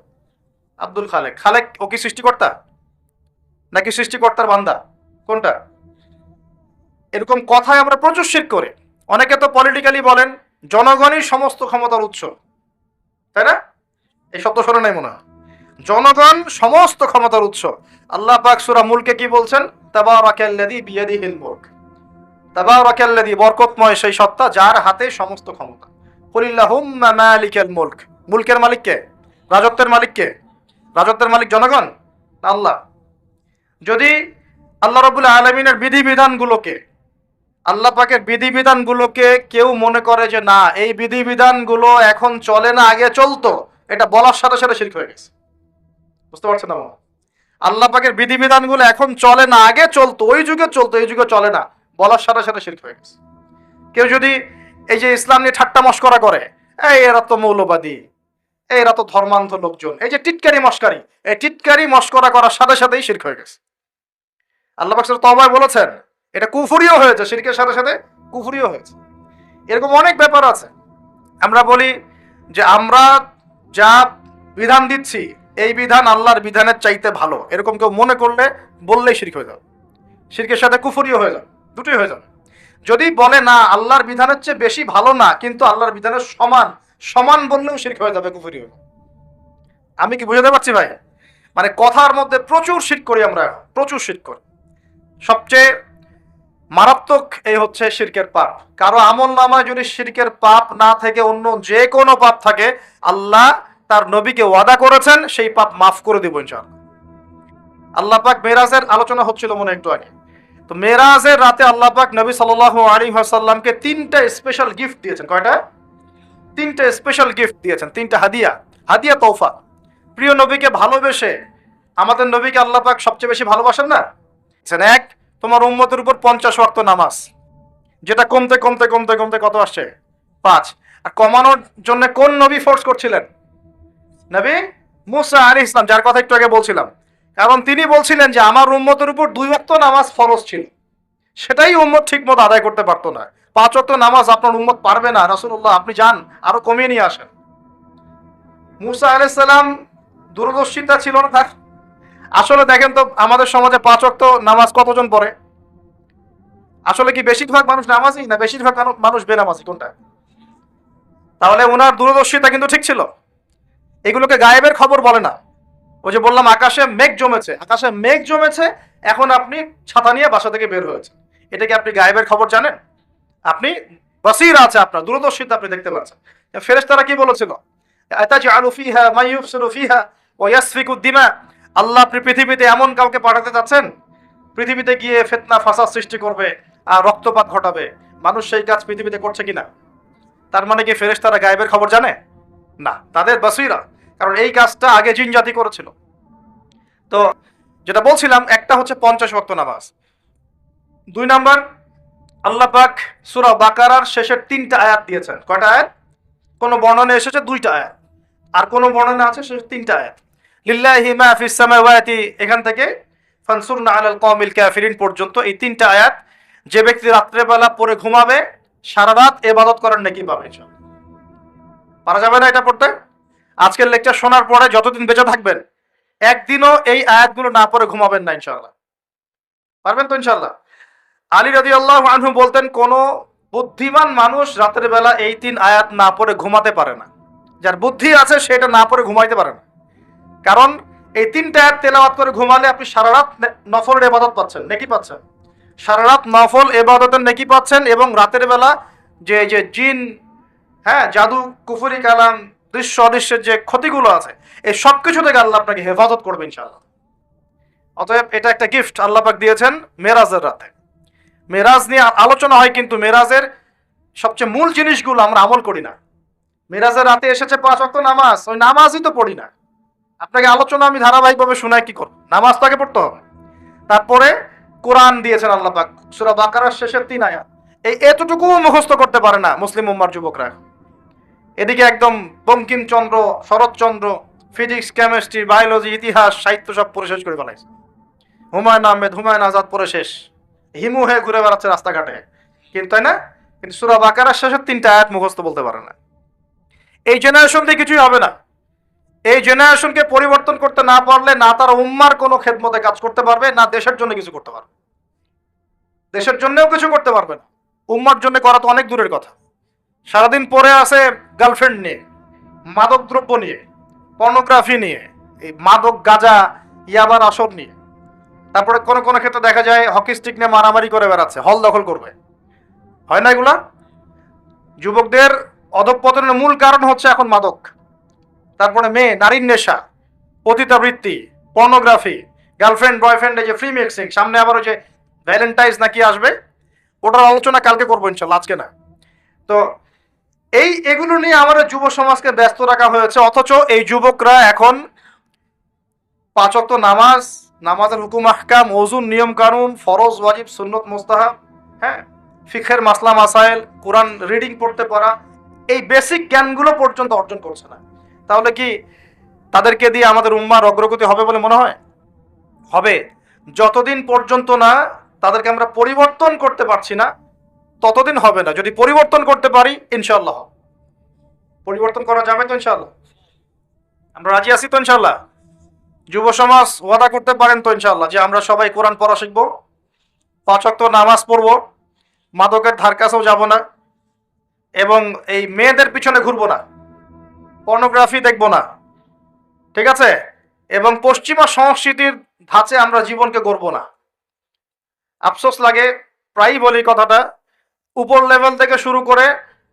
আব্দুল খালেক। খালেক ও কি সৃষ্টিকর্তা নাকি সৃষ্টিকর্তার বান্দা? কোনটা? এরকম কথায় আমরা প্রচুর শিরক করি। অনেকে তো পলিটিক্যালি বলেন জনগণই সমস্ত ক্ষমতার উৎস, তাই না? এই শব্দ শোনে নাই মনে হয়? জনগণ সমস্ত ক্ষমতার উৎস। আল্লাহ পাক সূরা মুলকে কি বলছেন? তাবারাকাল্লাযী বিয়াদিহিল মুলক। তাবারাকাল্লাযী, বরকতময় সেই সত্তা যার হাতে সমস্ত ক্ষমতা। কুলিল্লাহুম্মা মালিকাল মুলক। মুলকের মালিক কে? রাজত্বের মালিক কে? রাজত্বের মালিক জনগণ না আল্লাহ? যদি আল্লাহ রাব্বুল আলামিনের বিধিবিধানগুলোকে, আল্লাহ পাকের বিধিবিধানগুলোকে কেউ মনে করে যে না এই বিধিবিধানগুলো এখন চলে না, আগে চলতো, এটা বলার সাথে সাথে শিরক হয়ে গেছে। বুঝতে পারছেন না? আল্লাহ পাকের বিধিবিধানগুলো এখন চলে না, আগে চলতো, ওই যুগে চলতো, এই যুগে চলে না, বলার সাথে সাথে শিরক হয়ে গেছে। কেউ যদি এই যে ইসলাম নিয়ে ঠাট্টা মস্করা করে, এই এরা তো মৌলবাদী, এরা তো ধর্মান্ধ লোকজন, এই যে টিটকারি মস্কারি, এই টিটকারি মস্করা করার সাথে সাথেই শিরক হয়ে গেছে। আল্লাহ পাক সূরা তওবায় বলেছেন এটা কুফরিও হয়েছে, শিরকের সাথে সাথে কুফরিও হয়েছে। এরকম অনেক ব্যাপার আছে। আমরা বলি যে আমরা যা বিধান দিচ্ছি এই বিধান আল্লাহর বিধানের চাইতে ভালো, এরকম কেউ মনে করলে বললেই শিরক হয়ে যাবে, শিরকের সাথে কুফরিও হয়ে যাবে, দুটোই হয়ে যাবে। যদি বলে না আল্লাহর বিধানের চেয়ে বেশি ভালো না, কিন্তু আল্লাহর বিধানের সমান, সমান বললেও শিরক হয়ে যাবে, কুফরি হয়ে যাবে। আমি কি বুঝাতে পারছি ভাই? মানে কথার মধ্যে প্রচুর শিরক করি আমরা, প্রচুর শিরক করি। সবচেয়ে মারাত্মক এই হচ্ছে শিরকের পাপ। কারো আমল নামায় যদি শিরকের পাপ না থেকে অন্য যে কোনো পাপ থাকে, আল্লাহ তার নবীকে ওয়াদা করেছেন সেই পাপ মাফ করে দিব ইনশাআল্লাহ। আল্লাহ পাক মেরাজের আলোচনা হচ্ছিল মনে একটু আগে, তো মেরাজের রাতে আল্লাহ পাক নবী সাল্লাল্লাহু আলাইহি ওয়াসাল্লামকে 3টা স্পেশাল গিফট দিয়েছেন। কয়টা? 3টা স্পেশাল গিফট দিয়েছেন, 3টা হাদিয়া, হাদিয়া তৌফা। প্রিয় নবীকে ভালোবেসে, আমাদের নবীকে আল্লাহ পাক সবচেয়ে বেশি ভালোবাসেন না? এক, তোমার উম্মতের উপর 50 ওয়াক্ত নামাজ, যেটা কমতে কমতে কমতে কমতে কত আসছে? 5। আর কমানোর জন্য কোন নবী ফোর্স করছিলেন? নবী মুসা আলাইহিস সালাম, যার কথা একটু আগে বলছিলাম। কারণ তিনি বলছিলেন যে আমার উম্মতের উপর 2 ওয়াক্ত নামাজ ফরজ ছিল, সেটাই উম্মত ঠিক মতো আদায় করতে পারতো না। 5 ওয়াক্ত নামাজ আপনার উম্মত পারবে না, রাসূলুল্লাহ আপনি যান আরো কমিয়ে নিয়ে আসেন। মুসা আলাইহিস সালাম দূরদর্শিতা ছিল না তার? আসলে দেখেন তো আমাদের সমাজে 5 ওয়াক্ত নামাজ কতজন পড়ে? আসলে কি বেশিরভাগ মানুষ নামাজি না বেশিরভাগ মানুষ বেনামাজি, কোনটা? তাহলে ওনার দূরদর্শিতা কিন্তু ঠিক ছিল। এগুলোকে গায়েবের খবর বলে না। ওই যে বললাম আকাশে মেঘ জমেছে, আকাশে মেঘ জমেছে, এখন আপনি ছাতা নিয়ে বাসা থেকে বের হয়েছে, এটা কি আপনি গায়েবের খবর জানেন? আপনি বসির আছে, আপনার দূরদর্শিতা, আপনি দেখতে পাচ্ছেন। ফেরেশতারা কি বলেছিল? আতাজআলু ফিহা মান ইউফসিদু ফিহা ওয়া ইয়াসফিকু দিমা। আল্লাহ আপনি পৃথিবীতে এমন কাউকে পাঠাতে যাচ্ছেন পৃথিবীতে গিয়ে ফিতনা ফাসাদ সৃষ্টি করবে আর রক্তপাত ঘটাবে, মানুষ সেই কাজ পৃথিবীতে করছে কিনা? তার মানে কি ফেরেশতারা গায়েবের খবর জানে? না, তাদের বসিরা, কারণ এই কাজটা আগে জিন জাতি করেছিল। তো যেটা বলছিলাম, একটা হচ্ছে 50 ওয়াক্ত নামাজ। 2 নাম্বার, আল্লাহ পাক সূরা বাকারার শেষের 3টা আয়াত দিয়েছেন। কয়টা আয়াত? কোন বর্ণনা এসেছে 2টা আয়াত, আর কোন বর্ণনা আছে শেষের 3টা আয়াত। লিল্লাহি মা ফিস সামাওয়াতি, এখান থেকে ফানসুরনা আলাল কওমিল কাফিরিন পর্যন্ত এই 3টা আয়াত যে ব্যক্তি রাত্রেবেলা পড়ে ঘুমাবে সারা রাত ইবাদত করার নেকি পাবে ইনশাআল্লাহ। পারা যাবে না এটা পড়তে? আজকের লেকচার শোনার পরে যতদিন বেঁচে থাকবেন একদিনও এই আয়াতগুলো না পড়ে ঘুমাবেন না ইনশাআল্লাহ। পারবেন তো ইনশাআল্লাহ? আলী রাদিয়াল্লাহু আনহু বলতেন, কোন বুদ্ধিমান মানুষ রাতের বেলা এই 3 আয়াত না পড়ে ঘুমাতে পারে না। যার বুদ্ধি আছে সেটা না পড়ে ঘুমাইতে পারে না। কারণ এই 3টা আয়াত তেলাওয়াত করে ঘুমালে আপনি সারা রাত নফলের ইবাদত পাচ্ছেন, নেকি পাচ্ছেন। সারা রাত নফল ইবাদতের নেকি পাচ্ছেন, এবং রাতের বেলা যে যে জিন, হ্যাঁ, জাদু, কুফরি কালাম, দৃশ্য অদৃশ্যের যে ক্ষতিগুলো আছে, এই সব কিছু থেকে আল্লাহ আপনাকে হেফাজত করবে ইনশাআল্লাহ। অতএব এটা একটা গিফট আল্লাহ পাক দিয়েছেন মেরাজের রাতে। মেরাজ নিয়ে আলোচনা হয়, কিন্তু মেরাজের সবচেয়ে মূল জিনিসগুলো আমরা আমল করি না। মেরাজের রাতে এসেছে 5 ওয়াক্ত নামাজ, ওই নামাজই তো পড়ি না। আপনাকে আলোচনা আমি ধারাবাহিকভাবে শোনাই, কি করব? নামাজ তো আগে পড়তে হবে। তারপরে কোরআন দিয়েছেন আল্লাহ পাক, সূরা বাকারার শেষের 3 আয়াত। এই এতটুকুও মুখস্থ করতে পারে না মুসলিম উম্মার যুবকরা। এদিকে একদম Bankimchandra, Saratchandra physics, chemistry, biology, ইতিহাস, সাহিত্য সব পড়ে শেষ করে ফেলাইছে। হুমায়ুন আহমেদ, হুমায়ুন আজাদ পড়ে শেষ, হিমু হয়ে ঘুরে বেড়াচ্ছে রাস্তাঘাটে, কিন্তু তাই না? কিন্তু সূরা বাকারার শেষের 3টা আয়াত মুখস্থ বলতে পারে না। এই জেনারেশন দিয়ে কিছুই হবে না। এই জেনারেশনকে পরিবর্তন করতে না পারলে না তার উম্মার কোনো খেদমতে কাজ করতে পারবে, না দেশের জন্য কিছু করতে পারবে। দেশের জন্যও কিছু করতে পারবে না, উম্মার জন্য করা তো অনেক দূরের কথা। সারাদিন পরে আছে গার্লফ্রেন্ড নিয়ে, মাদক দ্রব্য নিয়ে, পর্নোগ্রাফি নিয়ে, এই মাদক, গাঁজা, ইয়াবার আসর নিয়ে। তারপরে কোনো কোনো ক্ষেত্রে দেখা যায় হকি স্টিক নিয়ে মারামারি করে বেড়াচ্ছে, হল দখল করবে। হয় না এগুলা? যুবকদের অধঃপতনের মূল কারণ হচ্ছে এখন মাদক, তারপরে মেয়ে, নারীর নেশা, পতিতাবৃত্তি, পর্নোগ্রাফি, গার্লফ্রেন্ড বয়ফ্রেন্ডে যে ফ্রি মিক্সিং, সামনে আবার ওই যে ভ্যালেন্টাইন্স নাকি আসবে, ওটার আলোচনা কালকে করবো ইনশাল্লাহ, আজকে না। তো এগুলো নিয়ে আমাদের যুব সমাজকে ব্যস্ত রাখা হয়েছে, অথচ এই যুবকরা এখন 5 ওয়াক্ত নামাজ, নামাজের হুকুম আহকাম, ওযুর নিয়ম কানুন, ফরজ, ওয়াজিব, সুন্নত, মুস্তাহাব, হ্যাঁ, ফিকহের মাসলা মাসাইল, কোরআন রিডিং পড়তে পারা, এই বেসিক জ্ঞানগুলো পর্যন্ত অর্জন করছে না। তাহলে কি তাদেরকে দিয়ে আমাদের উম্মার অগ্রগতি হবে বলে মনে হয়? হবে। যতদিন পর্যন্ত না তাদেরকে আমরা পরিবর্তন করতে পারছি না, ততদিন হবে না। যদি পরিবর্তন করতে পারি ইনশাআল্লাহ পরিবর্তন করা যাবে তো ইনশাআল্লাহ। আমরা রাজি আছি তো ইনশাআল্লাহ? যুব সমাজ ওয়াদা করতে পারেন তো ইনশাআল্লাহ যে আমরা সবাই কোরআন পড়া শিখবো, 5 ওয়াক্ত নামাজ পড়বো, মাদকের ধার কাছেও যাব না, এবং এই মেয়েদের পিছনে ঘুরবো না, পর্নোগ্রাফি দেখবো না, ঠিক আছে? এবং পশ্চিমা সংস্কৃতির ধাঁচে আমরা জীবনকে গড়বো না। আফসোস লাগে, প্রায়ই বলি কথাটা, উপর লেভেল থেকে শুরু করে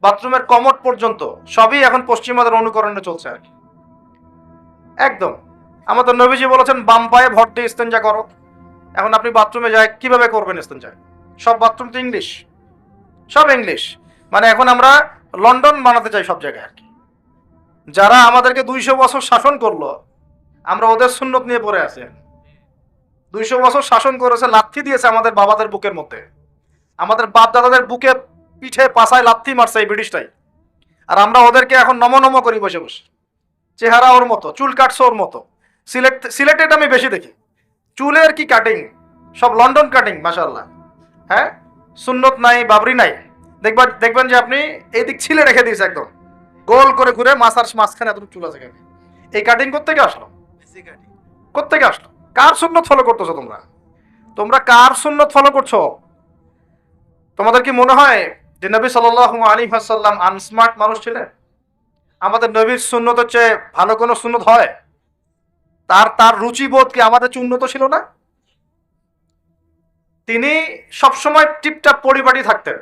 বাথরুমের কমোড পর্যন্ত সবই এখন পশ্চিমাদের অনুকরণে চলছে আর কি। একদম আমাদের নবীজি বলেছেন বাম পায়ে ভর দিয়ে ইস্তেঞ্জা করো। এখন আপনি বাথরুমে যায় কিভাবে করবেন ইস্তেঞ্জা? সব বাথরুম তো ইংলিশ, সব ইংলিশ। মানে এখন আমরা লন্ডন বানাতে চাই সব জায়গায় আর কি। যারা আমাদেরকে 200 বছর শাসন করলো, আমরা ওদের সুন্নত নিয়ে পড়ে আছি। 200 বছর শাসন করেছে, লাথি দিয়েছে আমাদের বাবাদের বুকের মধ্যে, আমাদের বাপ দাদাদের বুকে, পিঠে, পাছায় লাথি মারছে এই ব্রিটিশটাই। আর আমরা ওদেরকে এখন নম করি বসে বসে। চেহারা ওর মতো, চুল কাটছে ওর মতো। সিলেটেড আমি বেশি দেখি, চুলের কি কাটিং, সব লন্ডন কাটিং, মাশাআল্লাহ। হ্যাঁ, সুন্নত নাই, বাবরি নাই। দেখবেন যে আপনি এই দিক ছিলে রেখে দিয়েছে একদম গোল করে ঘুরে, মাঝখানে এতটুকু চুল আছে। এই কাটিং কোত্থেকে আসলো? কোত্থেকে আসলো? কার সুন্নত ফলো করতেছো তোমরা? তোমরা কার সুন্নত ফলো করছো? তোমাদের কি মনে হয় যে নবী সাল্লাল্লাহু আলাইহি ওয়াসাল্লাম আনস্মার্ট মানুষ ছিলেন? আমাদের নবীর সুন্নত হচ্ছে ভালো কোনো সুন্নত হয়? তার রুচিবোধ কি আমাদের চেয়ে উন্নত ছিল না? তিনি সবসময় টিপটাপ পরিপাটি থাকতেন,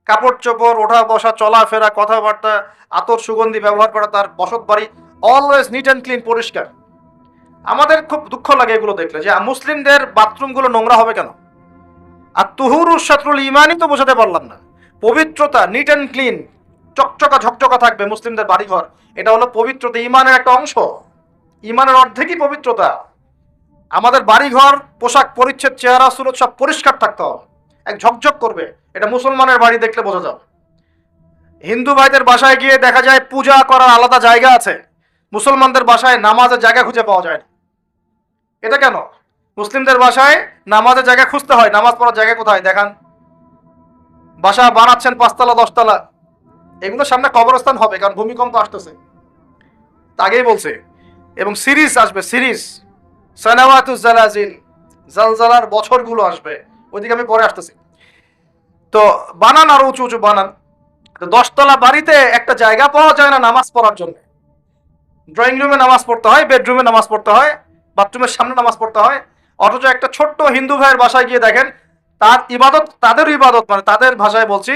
কাপড় চোপড়, ওঠা বসা, চলাফেরা, কথাবার্তা, আতর সুগন্ধি ব্যবহার করা, তার বসত বাড়ি অলওয়েজ নিট অ্যান্ড ক্লিন, পরিষ্কার। আমাদের খুব দুঃখ লাগে এগুলো দেখলে, যে মুসলিমদের বাথরুমগুলো নোংরা হবে কেন? আর তুহুরুস শাতরুল ঈমানই তো বোঝাতে পারলাম না। পবিত্রতা, নিট অ্যান্ড ক্লিন, চকচকা ঝকচকা থাকবে মুসলিমদের বাড়িঘর, এটা হলো পবিত্রতা, ঈমানের একটা অংশ। ঈমানের অর্ধেকই পবিত্রতা। আমাদের বাড়িঘর, পোশাক পরিচ্ছদ, চেহারা সুরত সব পরিষ্কার থাকতে হবে, এক ঝকঝক করবে। এটা মুসলমানের বাড়ি দেখলে বোঝা যাবে। হিন্দু ভাইদের বাসায় গিয়ে দেখা যায় পূজা করার আলাদা জায়গা আছে, মুসলমানদের বাসায় নামাজের জায়গা খুঁজে পাওয়া যায় না। এটা কেন? মুসলিমদের বাসায় নামাজের জায়গা খুঁজতে হয়, নামাজ পড়ার জায়গা কোথায় দেখান? বাসা বানাচ্ছেন 5 তলা 10 তলা, এগুলো সামনে কবরস্থান হবে, কারণ ভূমিকম্প আসতেছে, আগেই বলছে। এবং সিরিজ আসবে, সিরিজ সানাওয়াতুজ জালাজিল, জালজালার বছরগুলো আসবে, ওইদিকে আমি পরে আসতেছি। তো বানান আরো উঁচু উঁচু বানান। তো 10তলা বাড়িতে একটা জায়গা পাওয়া যায় না নামাজ পড়ার জন্য। ড্রয়িং রুমে নামাজ পড়তে হয়, বেডরুমে নামাজ পড়তে হয়, বাথরুমের সামনে নামাজ পড়তে হয়। অথচ একটা ছোট্ট হিন্দু ভাইয়ের বাসায় গিয়ে দেখেন তার ইবাদত, তাদের ইবাদত মানে তাদের ভাষায় বলছি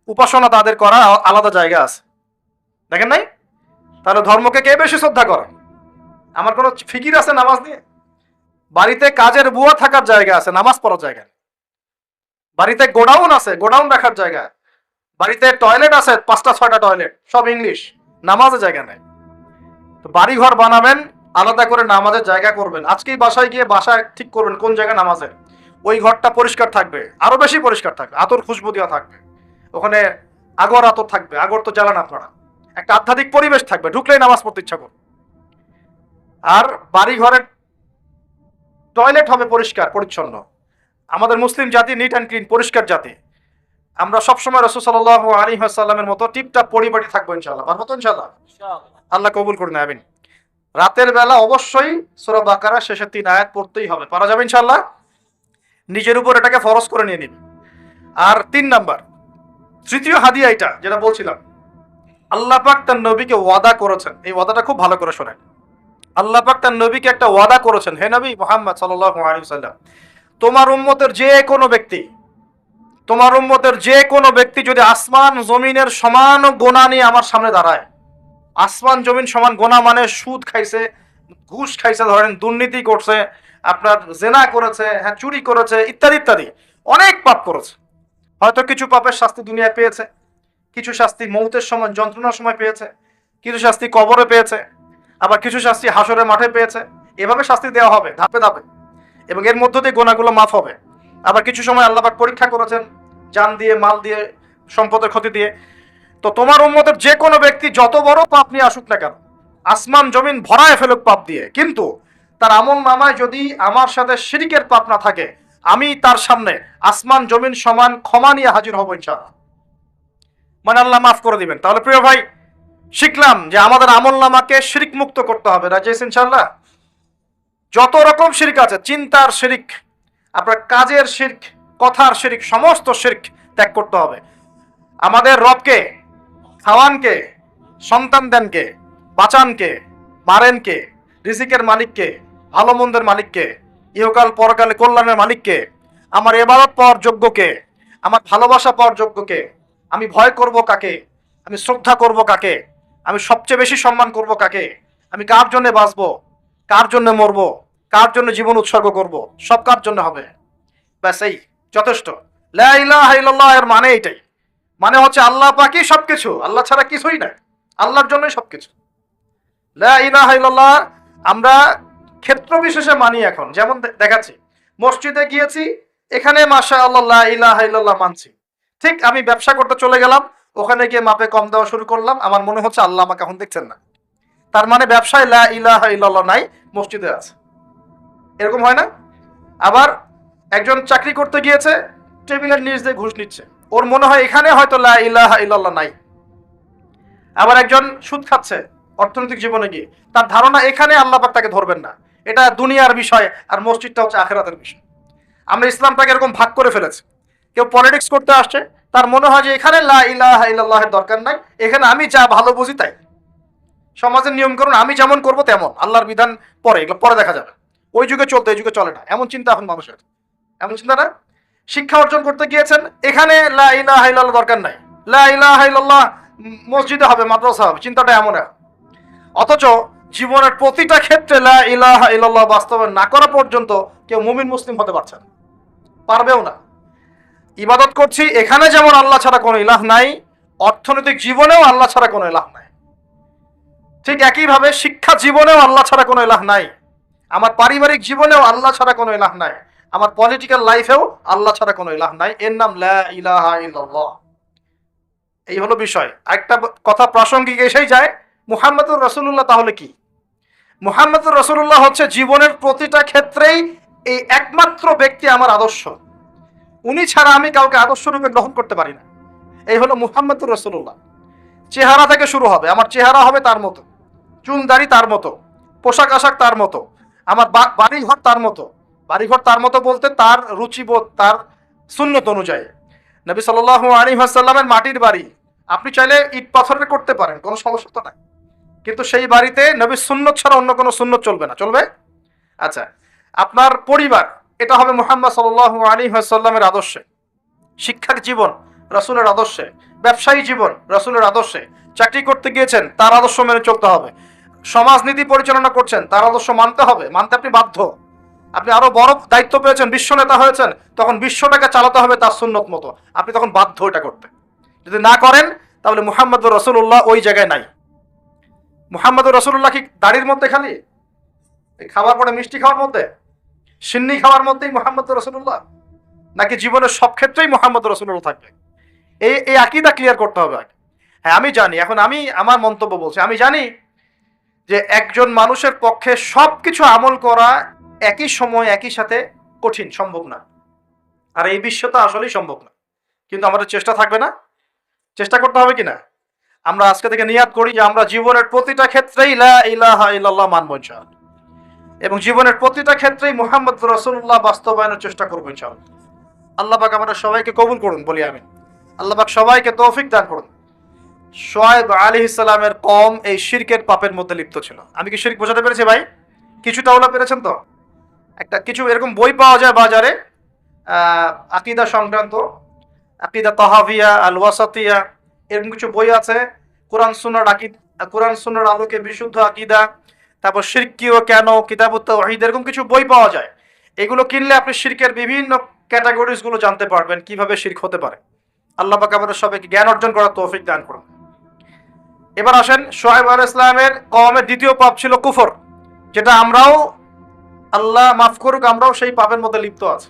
উপাসনা তাদের করা আলাদা জায়গা আছে। দেখেন নাই? তাহলে ধর্মকে কে বেশি শ্রদ্ধা করে? আমার কোনো ফিকির আছে নামাজ নিয়ে? বাড়িতে কাজের বুয়া থাকার জায়গা আছে, নামাজ পড়ার জায়গা। বাড়িতে গোডাউন আছে, গোডাউন রাখার জায়গা। বাড়িতে টয়লেট আছে, 5টা 6টা টয়লেট, সব ইংলিশ, নামাজের জায়গা নেই। তো বাড়ি ঘর বানাবেন, আলাদা করে নামাজের জায়গা করবেন। আজকেই বাসায় গিয়ে বাসায় ঠিক করবেন কোন জায়গায় নামাজের। ওই ঘরটা পরিষ্কার থাকবে, আরো বেশি পরিষ্কার থাকবে, আতর খুশবু দেওয়া থাকবে, ওখানে আগর আতর থাকবে, আগর তো জ্বালান আপনারা, একটা আধ্যাত্মিক পরিবেশ থাকবে, ঢুকলেই নামাজ পড়তে ইচ্ছা করবে। আর বাড়ি ঘরের টয়লেট হবে পরিষ্কার পরিচ্ছন্ন। আমাদের মুসলিম জাতি নিট অ্যান্ড ক্লিন, পরিষ্কার জাতি। আমরা সবসময় রাসূল সাল্লাল্লাহু আলাইহি ওয়াসাল্লামের মতো টিপটাপ পরিপাটি থাকবো ইনশাআল্লাহ। পারবো তো ইনশাআল্লাহ? আল্লাহ কবুল করুন, আমিন। রাতের বেলা অবশ্যই সূরা বাকারা শেষের 3 আয়াত পড়তেই হবে, পারা যাবে ইনশাআল্লাহ। নিজের উপর এটাকে ফরজ করে নিয়ে নিন। আর 3 নাম্বার, তৃতীয় হাদিয়া এটা যেটা বলছিলাম, আল্লাহ পাক তার নবীকে ওয়াদা করেছেন। এই ওয়াদাটা খুব ভালো করে শোনেন। আল্লাহ পাক তার নবীকে একটা ওয়াদা করেছেন, হে নবী মুহাম্মদ সাল্লাল্লাহু আলাইহি ওয়াসাল্লাম, তোমার উম্মতের যে কোনো ব্যক্তি, তোমার উম্মতের যে কোনো ব্যক্তি যদি আসমান জমিনের সমান গোনা নিয়ে আমার সামনে দাঁড়ায়, আসমান জমিন সমান গোনা মানে সুদ খাইছে, ঘুষ খাইছে, ধরেন দুর্নীতি করছে, আপনার জেনা করেছে, হ্যাঁ চুরি করেছে, ইত্যাদি ইত্যাদি, অনেক পাপ করেছে। হয়তো কিছু পাপের শাস্তি দুনিয়ায় পেয়েছে, কিছু শাস্তি মৌতের সময় যন্ত্রণার সময় পেয়েছে, কিছু শাস্তি কবরে পেয়েছে, আবার কিছু শাস্তি হাসরের মাঠে পেয়েছে। এভাবে শাস্তি দেওয়া হবে ধাপে ধাপে, এবং এর মধ্য দিয়ে গোনাগুলো মাফ হবে। আবার কিছু সময় আল্লাহ পাক পরীক্ষা করেছেন, জান দিয়ে, মাল দিয়ে, সম্পদের ক্ষতি দিয়ে। তো তোমার উম্মতের যে কোনো ব্যক্তি যত বড় পাপ নিয়ে আসুক না কেন, আসমান জমিন ভরায় ফেলুক পাপ দিয়ে, কিন্তু তার আমল নামায় যদি আমার সাথে শিরকের পাপ না থাকে, আমি তার সামনে আসমান জমিন সমান ক্ষমা নিয়ে হাজির হব ইনশাআল্লাহ। মানে আল্লাহ মাফ করে দিবেন। তাহলে প্রিয় ভাই, শিখলাম যে আমাদের আমল নামাকে শিরক মুক্ত করতে হবে। রাজি আছেন ইনশাআল্লাহ? যত রকম শিরক আছে, চিন্তার শিরক, আপনার কাজের শিরক, কথার শিরক, সমস্ত শিরক ত্যাগ করতে হবে। আমাদের রবকে, খাওয়ানকে, সন্তান দেনকে, বাঁচানকে, মারেনকে, রিজিকের মালিককে, ভালো মন্দের মালিককে, ইহকাল পরকালে কল্যাণের মালিককে, আমার ইবাদত পাওয়ার যোগ্যকে, আমার ভালোবাসা পাওয়ার যোগ্যকে, আমি ভয় করব কাকে, আমি শ্রদ্ধা করব কাকে, আমি সবচেয়ে বেশি সম্মান করব কাকে, আমি কার জন্য বাঁচবো, কার জন্য মরবো, কার জন্য জীবন উৎসর্গ করব, সব কার জন্য হবে। ব্যাস এই যথেষ্ট। লা ইলাহা ইল্লাল্লাহ এর মানে এইটাই, মানে হচ্ছে আল্লাহ পাকই সবকিছু, আল্লাহ ছাড়া কিছুই নাই, আল্লাহর জন্যই সবকিছু। লা ইলাহা ইল্লাল্লাহ আমরা ক্ষেত্র বিশেষে মানি। এখন যেমন দেখাচ্ছি, মসজিদে গিয়েছি, এখানে মাশাআল্লাহ লা ইলাহা ইল্লাল্লাহ মানছি। ঠিক আমি ব্যবসা করতে চলে গেলাম, ওখানে গিয়ে মাপে কম দেওয়া শুরু করলাম, আমার মনে হচ্ছে আল্লাহ আমাকে এখন দেখছেন না। তার মানে ব্যবসায় লা ইলাহা ইল্লাল্লাহ নাই, মসজিদে আছে। এরকম হয় না? আবার একজন চাকরি করতে গিয়েছে, টেবিলের নিচ দিয়ে ঘুষ নিচ্ছে, ওর মনে হয় এখানে হয়তো লা ইলাহা ইল্লাল্লাহ নাই। আবার একজন সুদ খাচ্ছে অর্থনৈতিক জীবনে গিয়ে, তার ধারণা এখানে আল্লাহ পাক তাকে ধরবেন না, এটা দুনিয়ার বিষয়, আর মসজিদটা হচ্ছে আখিরাতের বিষয়। আমরা ইসলামটাকে এরকম ভাগ করে ফেলেছি। কেউ পলিটিক্স করতে আসছে, তার মনে হয় যে এখানে লা ইলাহা ইল্লাল্লাহের দরকার নাই, এখানে আমি যা ভালো বুঝি তাই, সমাজের নিয়ম করুন আমি যেমন করবো তেমন, আল্লাহর বিধান পরে, এগুলো পরে দেখা যাবে। ওই যুগে চলতে এই যুগে চলে না, এমন চিন্তা এখন মানুষের, এমন চিন্তা না। শিক্ষা অর্জন করতে গিয়েছেন, এখানে লা ইলাহা ইল্লাল্লাহ দরকার নাই, লা ইলাহা ইল্লাল্লাহ মসজিদে হবে, মাদ্রাসা হবে, চিন্তাটা এমন। অথচ জীবনের প্রতিটা ক্ষেত্রে লা ইলাহা ইল্লাল্লাহ বাস্তবায়ন না করা পর্যন্ত কেউ মুমিন মুসলিম হতে পারছে না, পারবেও না। ইবাদত করছি, এখানে যেমন আল্লাহ ছাড়া কোনো ইলাহ নাই, অর্থনৈতিক জীবনেও আল্লাহ ছাড়া কোনো ইলাহ নাই। ঠিক একইভাবে শিক্ষা জীবনেও আল্লাহ ছাড়া কোনো ইলাহ নাই, আমার পারিবারিক জীবনেও আল্লাহ ছাড়া কোনো ইলাহ নাই, আমার পলিটিক্যাল লাইফেও আল্লাহ ছাড়া কোনো ইলাহ নাই। এর নাম লা ইলাহা ইল্লাল্লাহ। এই হলো বিষয়। একটা কথা প্রাসঙ্গিক এসেই যায়, মুহাম্মদুর রাসূলুল্লাহ তাহলে কি? মুহাম্মদুর রাসূলুল্লাহ হচ্ছে জীবনের প্রতিটা ক্ষেত্রেই এই একমাত্র ব্যক্তি আমার আদর্শ, উনি ছাড়া আমি কাউকে আদর্শ রূপে গ্রহণ করতে পারি না। এই হলো মুহাম্মদুর রাসূলুল্লাহ। চেহারা থেকে শুরু হবে, আমার চেহারা হবে তার মতো, চুল দাড়ি তার মতো, পোশাক আশাক তার মতো, আমার বাড়িঘর তার মতো। বাড়িঘর তার মতো বলতে তার রুচিবোধ, তার সুন্নত অনুযায়ী। নবী সাল্লাল্লাহু আলাইহি ওয়াসাল্লামের মাটির বাড়ি, আপনি চাইলে ইট পাথরের করতে পারেন, কোনো সমস্যা তো নাই, কিন্তু সেই বাড়িতে নবীর সুন্নত ছাড়া অন্য কোনো সুন্নত চলবে না, চলবে? আচ্ছা, আপনার পরিবার, এটা হবে মুহাম্মদ সাল্লাল্লাহু আলাইহি ওয়াসাল্লামের আদর্শে। শিক্ষার জীবন রাসূলের আদর্শে, ব্যবসায়ী জীবন রাসূলের আদর্শে, চাকরি করতে গিয়েছেন তার আদর্শ মেনে চলতে হবে, সমাজনীতি পরিচালনা করছেন তার আদর্শ মানতে হবে, মানতে আপনি বাধ্য। আপনি আরো বড় দায়িত্ব পেয়েছেন, বিশ্ব নেতা হয়েছেন, তখন বিশ্বটাকে চালাতে হবে তার সুন্নত মতো, আপনি তখন বাধ্য এটা করতে। যদি না করেন তাহলে মুহাম্মদুর রাসূলুল্লাহ ওই জায়গায় নাই। মুহাম্মদুর রাসূলুল্লাহ কি দাড়ির মধ্যে খালি, এই খাবার পরে মিষ্টি খাওয়ার মধ্যে, সিন্নি খাওয়ার মধ্যেই মুহাম্মদুর রাসূলুল্লাহ, নাকি জীবনের সব ক্ষেত্রেই মুহাম্মদুর রাসূলুল্লাহ থাকবে? এই আকীদা ক্লিয়ার করতে হবে আগে। হ্যাঁ, আমি জানি, এখন আমি আমার মন্তব্য বলছি, আমি জানি যে একজন মানুষের পক্ষে সবকিছু আমল করা একই সময় একই সাথে কঠিন, সম্ভব না। আর এই বিশ্বটা আসলেই সম্ভব না, কিন্তু আমাদের চেষ্টা থাকবে না? চেষ্টা করতে হবে কিনা? আমরা আজকে থেকে নিয়াত করি যে আমরা জীবনের প্রতিটা ক্ষেত্রেই লা ইলাহা ইল্লাল্লাহ মানব ইনশাআল্লাহ, এবং জীবনের প্রতিটা ক্ষেত্রেই মুহাম্মদ রাসূলুল্লাহ বাস্তবায়নের চেষ্টা করব ইনশাআল্লাহ। আল্লাহ পাক আমাদের সবাইকে কবুল করুন, বলি আমিন। আল্লাহ পাক সবাইকে তৌফিক দান করুন। শুআয়ব আলাইহিস সালামের কওম এই শিরকের পাপের মধ্যে লিপ্ত ছিল। আমি কি শিরক বোঝাতে পেরেছি ভাই? কিছুটা ওলা পেরেছেন তো? একটা কিছু এরকম বই পাওয়া যায় বাজারে, আকীদা সংক্রান্ত, আকীদা তাহাভিয়া, আল ওয়াসাতিয়া, এরকম কিছু বই আছে। কোরআন সুন্নাহর আকীদা, কোরআন সুন্নাহর আলোকে বিশুদ্ধ আকীদা, তারপর শিরক কি ও কেন, কিতাবুত তাওহীদ, এরকম কিছু বই পাওয়া যায়। এগুলো কিনলে আপনি শিরকের বিভিন্ন ক্যাটাগরিজ গুলো জানতে পারবেন, কিভাবে শিরক হতে পারে। আল্লাহ পাক আমাদের সবাইকে জ্ঞান অর্জন করার তৌফিক দান করুন। এবার আসেন, শুআয়ব আলাইহিস সালামের কওমের দ্বিতীয় পাপ ছিল কুফর, যেটা আমরাও, আল্লাহ মাফ করুক, আমরাও সেই পাপের মধ্যে লিপ্ত আছি।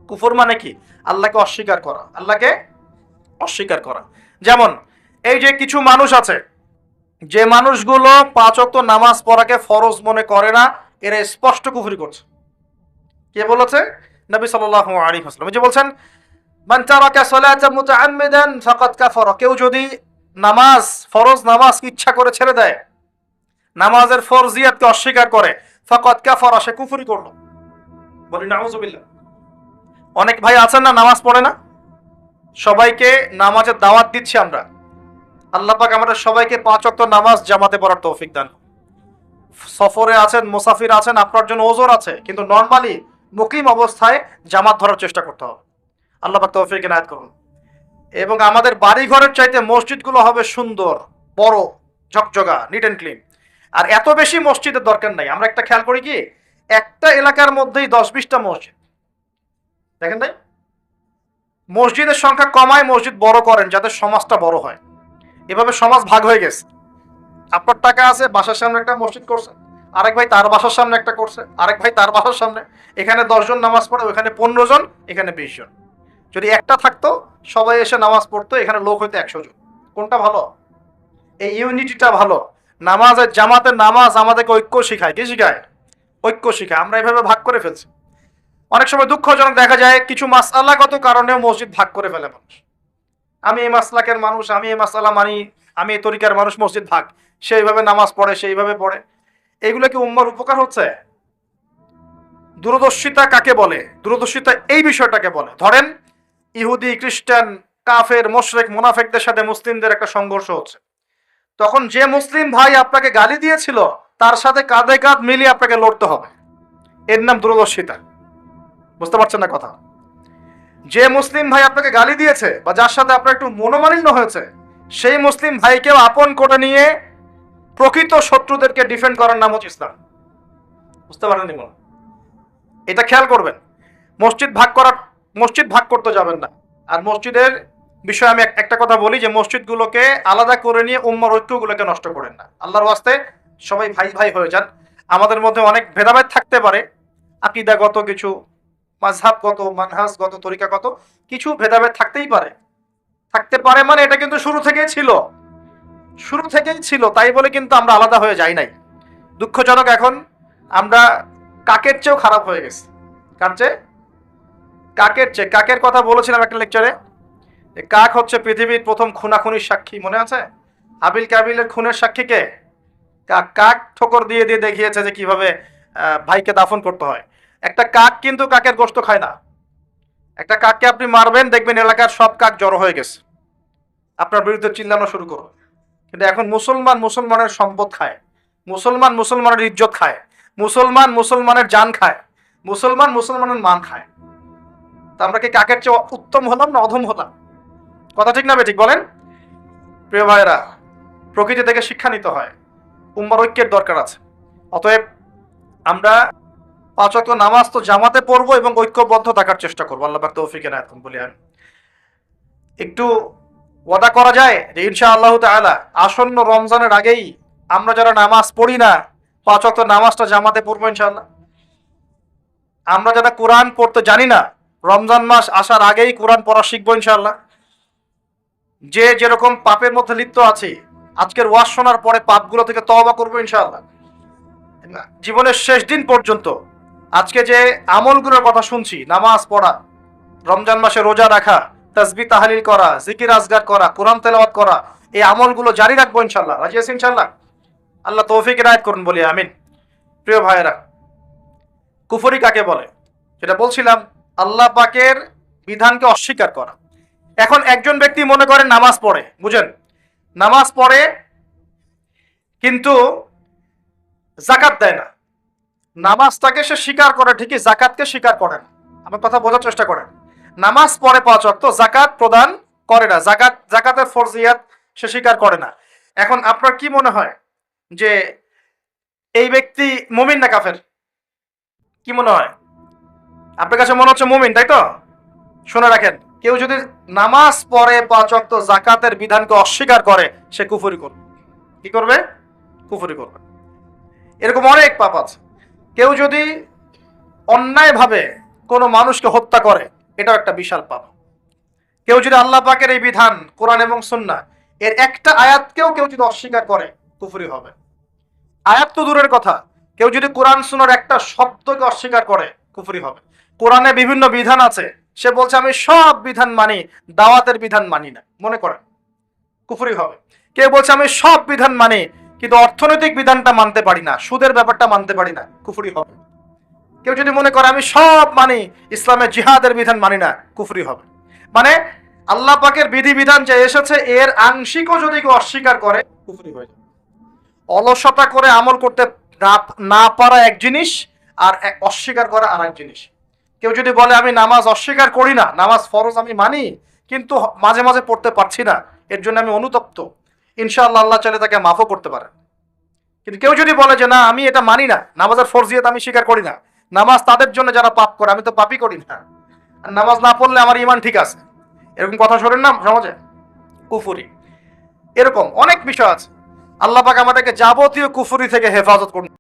কুফর মানে কি? আল্লাহকে অস্বীকার করা, আল্লাহকে অস্বীকার করা। যেমন এই যে কিছু মানুষ আছে, যে মানুষগুলো 5 ওয়াক্ত নামাজ পড়াকে ফরজ মনে করে না, এরা স্পষ্ট কুফরি করছে। কে বলেছে? নবী সাল্লাল্লাহু আলাইহি ওয়াসাল্লাম। যে বলছেন, মান তারাকা সালাতা মুতাআম্মিদান ফাকাদ কাফারা, কেউ যদি নামাজ, ফরজ নামাজ ইচ্ছা করে ছেড়ে দেয়, নামাজের ফরজিয়াতকে অস্বীকার করে, ফাকাদ কাফারা, সে কুফরি করলো। বলি নাউযুবিল্লাহ। অনেক ভাই আছেন না, নামাজ পড়ে না, সবাইকে নামাজের দাওয়াত দিচ্ছি আমরা। আল্লাহ পাক আমাদের সবাইকে 5 ওয়াক্ত নামাজ জামাতে পড়ার তৌফিক দান। সফরে আছেন, মুসাফির আছেন, আপনার জন্য ওজর আছে, কিন্তু নরমালি মুকিম অবস্থায় জামাত ধরার চেষ্টা করতে হবে। আল্লাহ পাক তৌফিক এনায়েত করুন। এবং আমাদের বাড়ি ঘরের চাইতে মসজিদগুলো হবে সুন্দর, বড়, ঝকঝকা, নিট অ্যান্ড ক্লিন। আর এত বেশি মসজিদের দরকার নাই। আমরা একটা খেয়াল করি কি, একটা এলাকার মধ্যেই 10-20টা মসজিদ, দেখেন নাই? মসজিদের সংখ্যা কমায়, মসজিদ বড় করেন, যাতে সমাজটা বড় হয়। এভাবে সমাজ ভাগ হয়ে গেছে। আপনার টাকা আছে, বাসার সামনে একটা মসজিদ করছে, আরেক ভাই তার বাসার সামনে একটা করছে, আরেক ভাই তার বাসার সামনে। এখানে 10 জন নামাজ পড়ে, ওখানে 15 জন, এখানে 20 জন। যদি একটা থাকতো, সবাই এসে নামাজ পড়তো, এখানে লোক হইতো 100 জন। কোনটা ভালো? এই ইউনিটিটা ভালো। নামাজের, জামাতের নামাজ আমাদেরকে ঐক্য শিখায়। কি শিখায়? ঐক্য শিখায়। আমরা এভাবে ভাগ করে ফেলছি। অনেক সময় দুঃখজনক দেখা যায়, কিছু মাসআলাগত কারণেও মসজিদ ভাগ করে ফেলে মানুষ। আমি এই মাসলাকের মানুষ, আমি এই মাসআলা মানি, আমি এই তরিকার মানুষ, মসজিদ ভাগ। সেইভাবে নামাজ পড়ে, সেইভাবে পড়ে। এগুলো কি উম্মার উপকার হচ্ছে? দূরদর্শিতা কাকে বলে? দূরদর্শিতা এই বিষয়টাকে বলে, ধরেন ইহুদি, খ্রিস্টান, কাফের, মুশরিক, মুনাফিকদের সাথে মুসলিমদের একটা সংঘর্ষ হচ্ছে, তখন যে মুসলিম ভাই আপনাকে গালি দিয়েছিল, তার সাথে কাঁধে কাঁধ মিলিয়ে আপনাকে লড়তে হবে। এর নাম দূরদর্শিতা। বুঝতে পারছেন না কথা? যে মুসলিম ভাই আপনাকে গালি দিয়েছে, বা যার সাথে আপনার একটু মনোমালিন্য হয়েছে, সেই মুসলিম ভাইকেও আপন করে নিয়ে প্রকৃত শত্রুদেরকে ডিফেন্ড করার নাম হচ্ছে ইসলাম। বুঝতে পারেননি মনে? এটা খেয়াল করবেন। মসজিদ ভাগ করতে যাবেন না। আর মসজিদের বিষয়ে আমি একটা কথা বলি, যে মসজিদগুলোকে আলাদা করে নিয়ে উম্মার ঐক্যগুলোকে নষ্ট করেন না। আল্লাহর ওয়াস্তে সবাই ভাই ভাই হয়ে যান। আমাদের মধ্যে অনেক ভেদাভেদ থাকতে পারে, আকীদাগত কিছু, মাযহাবগত, মানহাজগত, তরিকাগত কিছু ভেদাভেদ থাকতেই পারে। থাকতে পারে মানে এটা কিন্তু শুরু থেকেই ছিল, তাই বলে কিন্তু আমরা আলাদা হয়ে যাই নাই। দুঃখজনক, এখন আমরা কাকের চেয়েও খারাপ হয়ে গেছি। কার চেয়ে? কাকের চেয়ে। কাকের কথা বলেছিলাম একটা লেকচারে। কাক হচ্ছে পৃথিবীর প্রথম খুনাখুনির সাক্ষী, মনে আছে? হাবিল কাবিলের খুনের সাক্ষী কে? কাক। কাক ঠোকর দিয়ে দিয়ে দেখিয়েছে যে কিভাবে ভাইকে দাফন করতে হয়। একটা কাক কিন্তু কাকের গোশত খায় না। একটা কাককে আপনি মারবেন, দেখবেন এলাকার সব কাক জড়ো হয়ে গেছে, আপনার বিরুদ্ধে চিল্লানো শুরু করো। কিন্তু এখন মুসলমান মুসলমানের সম্পদ খায়, মুসলমান মুসলমানের ইজ্জত খায়, মুসলমান মুসলমানের জান খায়, মুসলমান মুসলমানের মান খায়। তা আমরা কি কাকের চেয়ে উত্তম হলাম না অধম হলাম? কথা ঠিক না বেঠিক বলেন? প্রিয় ভাইরা, প্রকৃতি থেকে শিক্ষা নিতে হয়, উম্মার ঐক্যের দরকার আছে। অতএব আমরা 5 ওয়াক্ত নামাজ তো জামাতে পড়বো এবং ঐক্যবদ্ধ থাকার চেষ্টা করবো। আল্লাহ পাক তৌফিক এনায়েত করুন বলি আমি। একটু ওয়াদা করা যায় যে ইনশাআল্লাহ তাআলা আসন্ন রমজানের আগেই আমরা যারা নামাজ পড়ি না 5 ওয়াক্ত নামাজটা জামাতে পড়বো ইনশাআল্লাহ। আমরা যারা কোরআন পড়তে জানি না রমজান মাস আসার আগেই কোরআন পড়া শিখবো ইনশাআল্লাহ। যে যেরকম পাপের মধ্যে লিপ্ত আছে আজকের ওয়াজ শোনার পরে পাপগুলো থেকে তওবা করবো ইনশাআল্লাহ। জীবনের শেষ দিন পর্যন্ত আজকে যে আমলগুলোর কথা শুনছি, নামাজ পড়া, রমজান মাসে রোজা রাখা, তাসবিহ তাহলিল করা, জিকির আজগার করা, কোরআন তেলাওয়াত করা, এই আমলগুলো জারি রাখবো ইনশাআল্লাহ। রাজি আছি ইনশাআল্লাহ? আল্লাহ তৌফিক ইনায়েত করুন বলি আমিন। প্রিয় ভাইয়েরা, কুফরি কাকে বলে? যেটা বলছিলাম, আল্লাহ পাকের বিধানকে অস্বীকার করা। এখন একজন ব্যক্তি মনে করেন নামাজ পড়ে, বুঝেন, নামাজ পড়ে কিন্তু যাকাত দেয় না। নামাজটাকে সে স্বীকার করে ঠিকই, যাকাতকে স্বীকার করে না। আমার কথা বোঝার চেষ্টা করেন। নামাজ পড়ে 5 ওয়াক্ত, যাকাত প্রদান করে না, যাকাতের ফরজিয়াত সে স্বীকার করে না। এখন আপনার কি মনে হয় যে এই ব্যক্তি মুমিন না কাফের? কি মনে হয়? আপনার কাছে মনে হচ্ছে মুমিন, তাই তো? শুনে রাখেন, কেউ যদি নামাজ পড়ে 5 ওয়াক্ত, যাকাতের বিধানকে অস্বীকার করে, সে কুফরি করবে। কি করবে? কুফরি করবে। এরকম অনেক পাপ আছে। কেউ যদি অন্যায়ভাবে কোনো মানুষকে হত্যা করে, এটাও একটা বিশাল পাপ। কেউ যদি আল্লাহ পাকের এই বিধান কোরআন এবং সুন্নাহ এর একটা আয়াতকেও কেউ যদি অস্বীকার করে, কুফরি হবে। আয়াত তো দূরের কথা, কেউ যদি কোরআন সুন্নাহর একটা শব্দকে অস্বীকার করে, কুফরি হবে। কোরআনে বিভিন্ন বিধান আছে, সে বলছে আমি সব বিধান মানি, দাওয়াতের বিধান মানি না, মনে করেন, কুফরি হবে। কেউ বলছে আমি সব বিধান মানি কিন্তু অর্থনৈতিক বিধানটা মানতে পারি না, সুদের ব্যাপারটা মানতে পারি না, কুফরি হবে। কেউ যদি মনে করে আমি সব মানি, ইসলামের জিহাদের বিধান মানি না, কুফরি হবে। মানে আল্লাহ পাকের বিধিবিধান যে এসেছে এর আংশিকও যদি কেউ অস্বীকার করে, কুফরি হয়ে যাবে। অলসতা করে আমল করতে না পারা এক জিনিস, আর অস্বীকার করা আর এক জিনিস। কেউ যদি বলে আমি নামাজ অস্বীকার করি না, নামাজ ফরজ আমি মানি কিন্তু মাঝে মাঝে পড়তে পারছি না, এর জন্য আমি অনুতপ্ত, ইনশাআল্লাহ আল্লাহ চাইলে তাকে মাফও করতে পারে। কিন্তু কেউ যদি বলে যে না আমি এটা মানি না, নামাজের ফরজিয়ত আমি স্বীকার করি না, নামাজ তাদের জন্য যারা পাপ করে, আমি তো পাপই করি না, আর নামাজ না পড়লে আমার ঈমান ঠিক আছে, এরকম কথা শোনেন না সমাজে? কুফরি। এরকম অনেক বিষয় আছে। আল্লাহ পাক আমাদেরকে যাবতীয় কুফরি থেকে হেফাজত করুন।